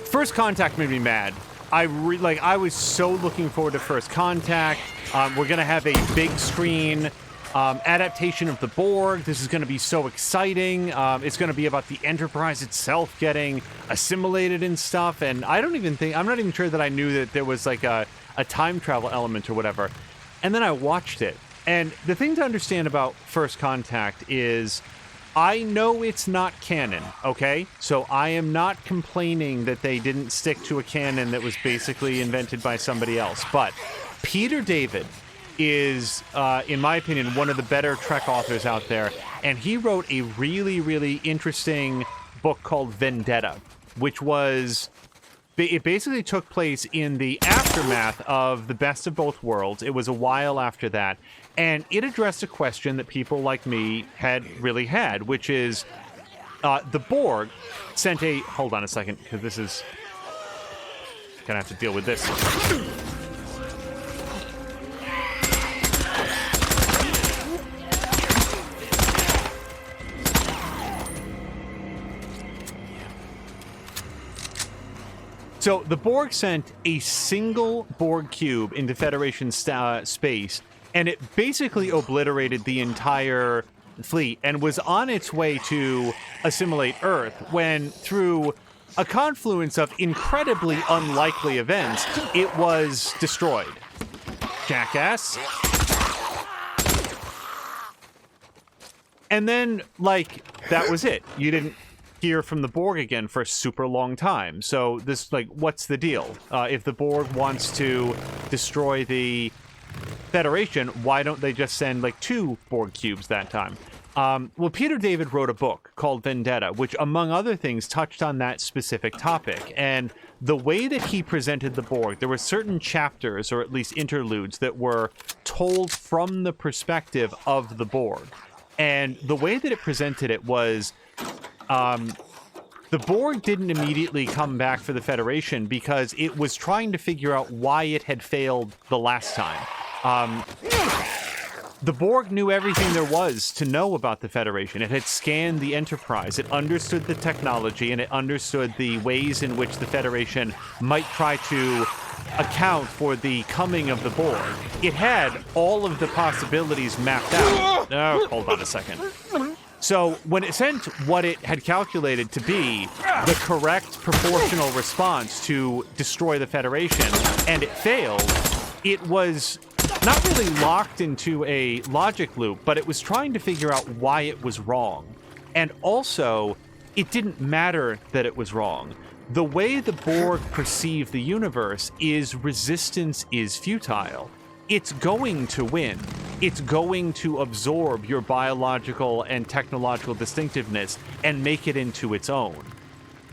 First Contact made me mad. I was so looking forward to First Contact. We're gonna have a big screen adaptation of the Borg. This is gonna be so exciting. It's gonna be about the Enterprise itself getting assimilated and stuff. And I'm not even sure that I knew that there was like a time travel element or whatever. And then I watched it. And the thing to understand about First Contact is, I know it's not canon, okay? So I am not complaining that they didn't stick to a canon that was basically invented by somebody else. But Peter David is, in my opinion, one of the better Trek authors out there. And he wrote a really, really interesting book called Vendetta, which was... It basically took place in the aftermath of the Best of Both Worlds. It was a while after that. And it addressed a question that people like me had really had, which is the Borg sent a... Hold on a second, because this is... Gonna have to deal with this. So the Borg sent a single Borg cube into Federation space, and it basically obliterated the entire fleet and was on its way to assimilate Earth when, through a confluence of incredibly unlikely events, it was destroyed. Jackass. And then, like, that was it. You didn't hear from the Borg again for a super long time. So this, like, what's the deal? If the Borg wants to destroy the Federation, why don't they just send, like, 2 Borg cubes that time? Well, Peter David wrote a book called Vendetta, which, among other things, touched on that specific topic. And the way that he presented the Borg, there were certain chapters, or at least interludes, that were told from the perspective of the Borg. And the way that it presented it was The Borg didn't immediately come back for the Federation because it was trying to figure out why it had failed the last time. The Borg knew everything there was to know about the Federation. It had scanned the Enterprise. It understood the technology, and it understood the ways in which the Federation might try to account for the coming of the Borg. It had all of the possibilities mapped out. Oh, hold on a second. So when it sent what it had calculated to be the correct proportional response to destroy the Federation, and it failed, it was not really locked into a logic loop, but it was trying to figure out why it was wrong. And also, it didn't matter that it was wrong. The way the Borg perceive the universe is resistance is futile. It's going to win. It's going to absorb your biological and technological distinctiveness and make it into its own.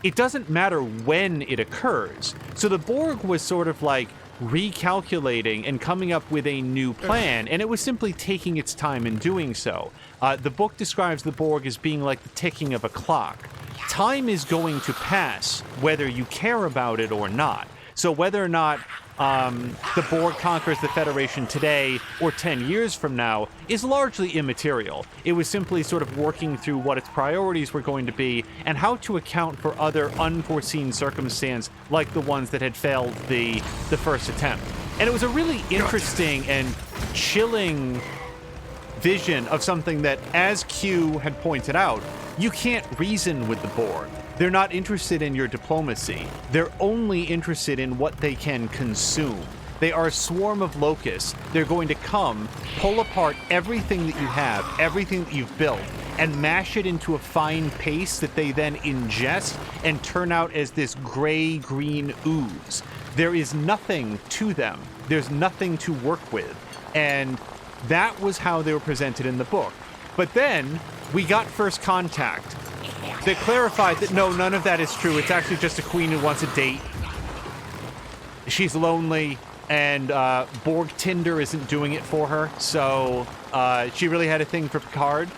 It doesn't matter when it occurs. So the Borg was sort of like recalculating and coming up with a new plan, and it was simply taking its time in doing so. The book describes the Borg as being like the ticking of a clock. Time is going to pass whether you care about it or not. So whether or not the Borg conquers the Federation today or 10 years from now is largely immaterial. It was simply sort of working through what its priorities were going to be and how to account for other unforeseen circumstances like the ones that had failed the first attempt. And it was a really interesting and chilling vision of something that, as Q had pointed out, you can't reason with the Borg. They're not interested in your diplomacy. They're only interested in what they can consume. They are a swarm of locusts. They're going to come, pull apart everything that you have, everything that you've built, and mash it into a fine paste that they then ingest and turn out as this gray-green ooze. There is nothing to them. There's nothing to work with. And that was how they were presented in the book. But then we got First Contact. They clarified that no, none of that is true. It's actually just a queen who wants a date. She's lonely, and Borg Tinder isn't doing it for her. So she really had a thing for Picard,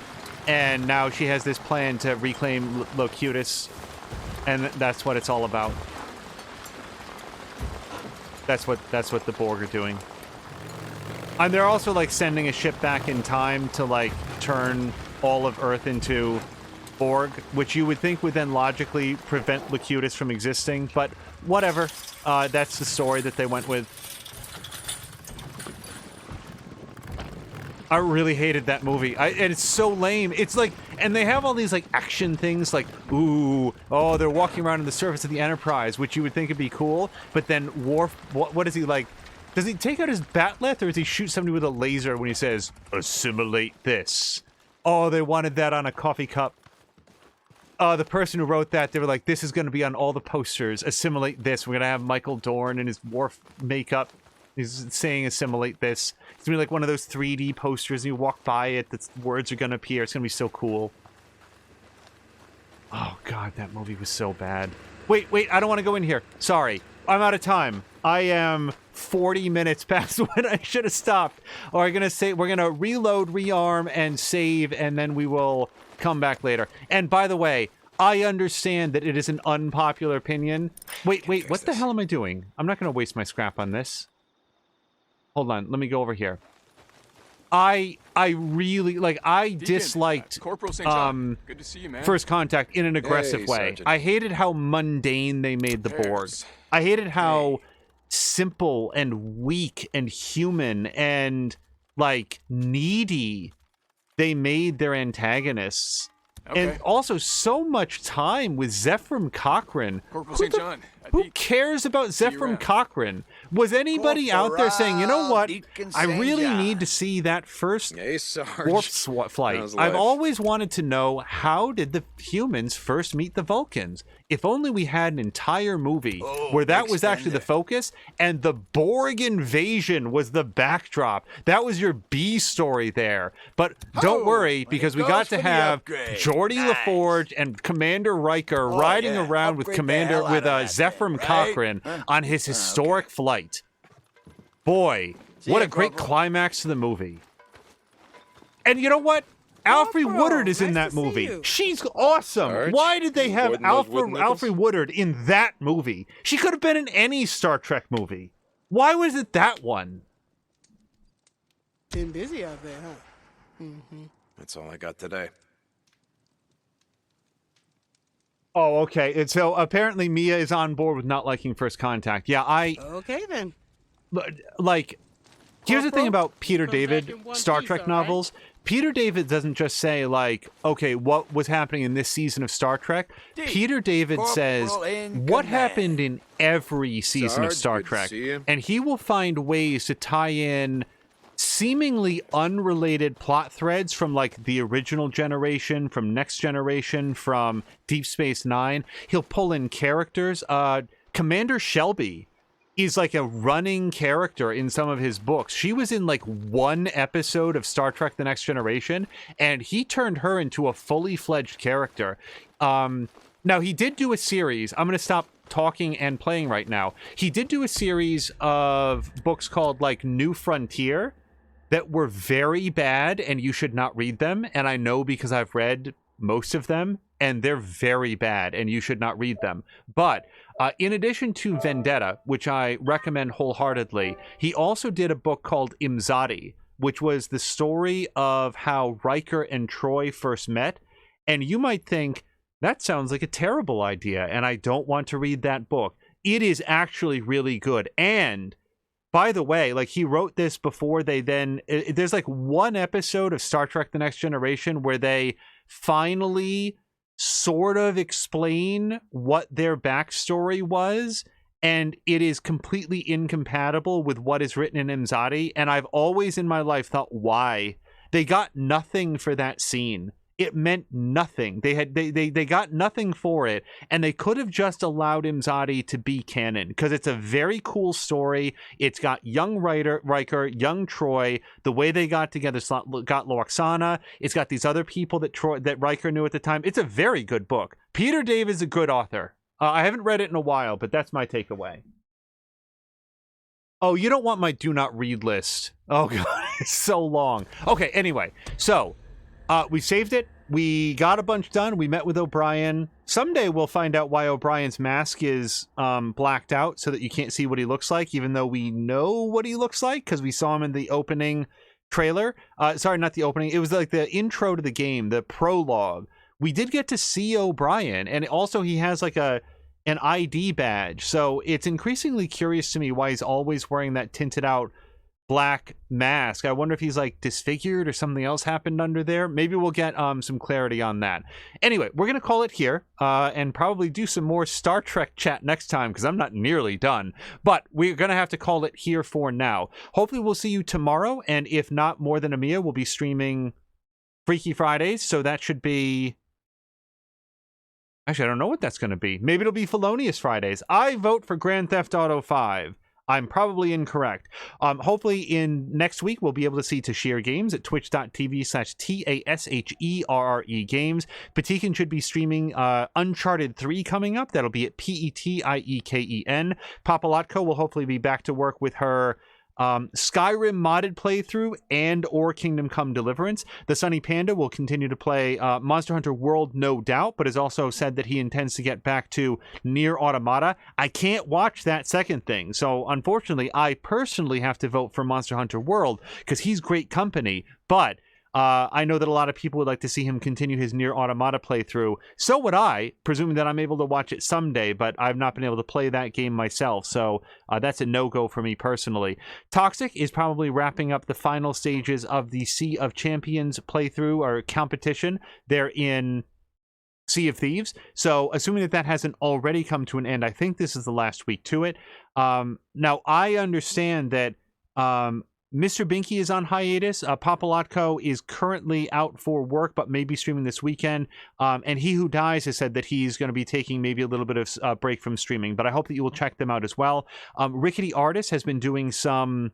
and now she has this plan to reclaim Locutus, and that's what it's all about. That's what the Borg are doing. And they're also like sending a ship back in time to like turn all of Earth into Borg, which you would think would then logically prevent Locutus from existing, but whatever. That's the story that they went with. I really hated that movie. And it's so lame. It's like, and they have all these like action things like, ooh, oh, they're walking around on the surface of the Enterprise, which you would think would be cool, but then Worf, what is he like? Does he take out his batleth, or does he shoot somebody with a laser when he says, assimilate this? Oh, they wanted that on a coffee cup. The person who wrote that, they were like, this is going to be on all the posters. Assimilate this. We're going to have Michael Dorn in his Worf makeup. He's saying assimilate this. It's going to be like one of those 3D posters, and you walk by it, the words are going to appear. It's going to be so cool. Oh, God, that movie was so bad. Wait, I don't want to go in here. Sorry. I'm out of time. I am 40 minutes past when I should have stopped. Or we're going to reload, rearm, and save, and then we will come back later. And by the way, I understand that it is an unpopular opinion. Wait, what the hell am I doing? I'm not going to waste my scrap on this. Hold on, let me go over here. I really, like, I Deacon, disliked Corporal St. John. Good to see you, man. First Contact in an aggressive way. Sergeant. I hated how mundane they made the Borg. I hated how simple and weak and human and, like, needy they made their antagonists. Okay. And also so much time with Zephram Cochrane. Corporal St. John. Who cares about See you Zephram around. Cochrane? Was anybody out there saying, you know what? Deacon I really St. need to see that first Hey, Sarge. warp flight. How's I've life? always wanted to know, how did the humans first meet the Vulcans? If only we had an entire movie where that was actually the focus and the Borg invasion was the backdrop. That was your B story there. But don't worry, because we got to have Geordi LaForge and Commander Riker riding around with Zephram Cochrane on his historic flight. Boy, what a great climax to the movie. And you know what? Alfre Corporal, Woodard is in nice that to see movie. you. She's awesome. Sarge, Why did they you have avoiding those wooden nickels? Alfre Woodard in that movie? She could have been in any Star Trek movie. Why was it that one? Been busy out there, huh? Mm-hmm. That's all I got today. Oh, okay. And so apparently Mia is on board with not liking First Contact. Yeah, Okay, then. like, here's the thing Corporal, about Peter come back David in one Star piece, Trek all right? novels. Peter David doesn't just say, like, okay, what was happening in this season of Star Trek? Peter David says, what happened in every season of Sarge, Star good to Trek? see you. And he will find ways to tie in seemingly unrelated plot threads from, like, the original generation, from Next Generation, from Deep Space Nine. He'll pull in characters. Commander Shelby is like a running character in some of his books. She was in like one episode of Star Trek The Next Generation, and he turned her into a fully fledged character. Now, he did do a series. I'm going to stop talking and playing right now. He did do a series of books called like New Frontier that were very bad, and you should not read them. And I know because I've read most of them, and they're very bad, and you should not read them. But in addition to Vendetta, which I recommend wholeheartedly, he also did a book called Imzadi, which was the story of how Riker and Troy first met. And you might think, that sounds like a terrible idea, and I don't want to read that book. It is actually really good. And by the way, like, he wrote this before they then... There's like one episode of Star Trek The Next Generation where they finally sort of explain what their backstory was, and it is completely incompatible with what is written in Imzadi. And I've always in my life thought, why? They got nothing for that scene. It meant nothing. They got nothing for it, and they could have just allowed Imzadi to be canon, because it's a very cool story. It's got young Riker, young Troy. The way they got together, got Lwaxana. It's got these other people that Riker knew at the time. It's a very good book. Peter David's a good author. I haven't read it in a while, but that's my takeaway. Oh, you don't want my do not read list. Oh god, it's so long. Okay, anyway, so we saved it. We got a bunch done. We met with O'Brien. Someday we'll find out why O'Brien's mask is blacked out so that you can't see what he looks like, even though we know what he looks like because we saw him in the opening trailer. Sorry, not the opening. It was like the intro to the game, the prologue. We did get to see O'Brien, and also he has like an ID badge. So it's increasingly curious to me why he's always wearing that tinted out black mask. I wonder if he's like disfigured or something else happened under there. Maybe we'll get some clarity on that. Anyway, we're gonna call it here and probably do some more Star Trek chat next time because I'm not nearly done, but we're gonna have to call it here for now. Hopefully we'll see you tomorrow, and if not more than Amia, we'll be streaming Freaky Fridays, so that should be... Actually, I don't know what that's going to be. Maybe it'll be Felonious Fridays. I vote for Grand Theft Auto 5. I'm probably incorrect. Hopefully in next week, we'll be able to see Tashir Games at twitch.tv/TASHERRE Games. Patiken should be streaming Uncharted 3 coming up. That'll be at PETIEKEN. Papalotko will hopefully be back to work with her Skyrim modded playthrough and or Kingdom Come Deliverance. The Sunny Panda will continue to play Monster Hunter World, no doubt, but has also said that he intends to get back to Nier Automata. I can't watch that second thing, so unfortunately I personally have to vote for Monster Hunter World because he's great company, but I know that a lot of people would like to see him continue his Nier Automata playthrough. So would I, presuming that I'm able to watch it someday, but I've not been able to play that game myself, so that's a no-go for me personally. Toxic is probably wrapping up the final stages of the Sea of Champions playthrough or competition. They're in Sea of Thieves, so assuming that hasn't already come to an end, I think this is the last week to it. Now, I understand that Mr. Binky is on hiatus. Papalotko is currently out for work, but may be streaming this weekend. And He Who Dies has said that he's going to be taking maybe a little bit of break from streaming, but I hope that you will check them out as well. Rickety Artist has been doing some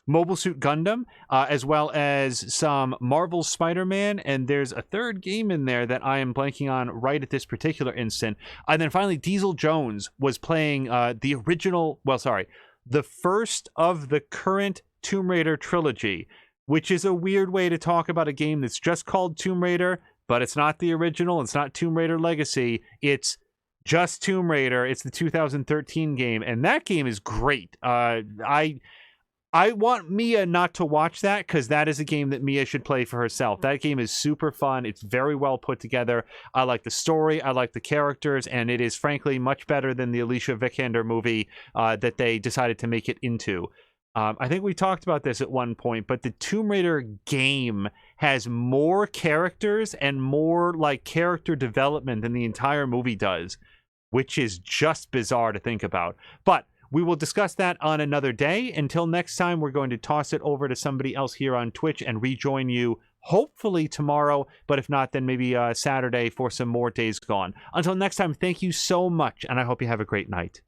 Mobile Suit Gundam, as well as some Marvel Spider-Man, and there's a third game in there that I am blanking on right at this particular instant. And then finally, Diesel Jones was playing the original, the first of the current Tomb Raider trilogy, which is a weird way to talk about a game that's just called Tomb Raider, but it's not the original. It's not Tomb Raider Legacy. It's just Tomb Raider. It's the 2013 game, and that game is great. I want Mia not to watch that because that is a game that Mia should play for herself. That game is super fun. It's very well put together. I like the story. I like the characters, and it is frankly much better than the Alicia Vikander movie that they decided to make it into. I think we talked about this at one point, but the Tomb Raider game has more characters and more like character development than the entire movie does, which is just bizarre to think about. But we will discuss that on another day. Until next time, we're going to toss it over to somebody else here on Twitch and rejoin you hopefully tomorrow, but if not, then maybe Saturday for some more Days Gone. Until next time, thank you so much, and I hope you have a great night.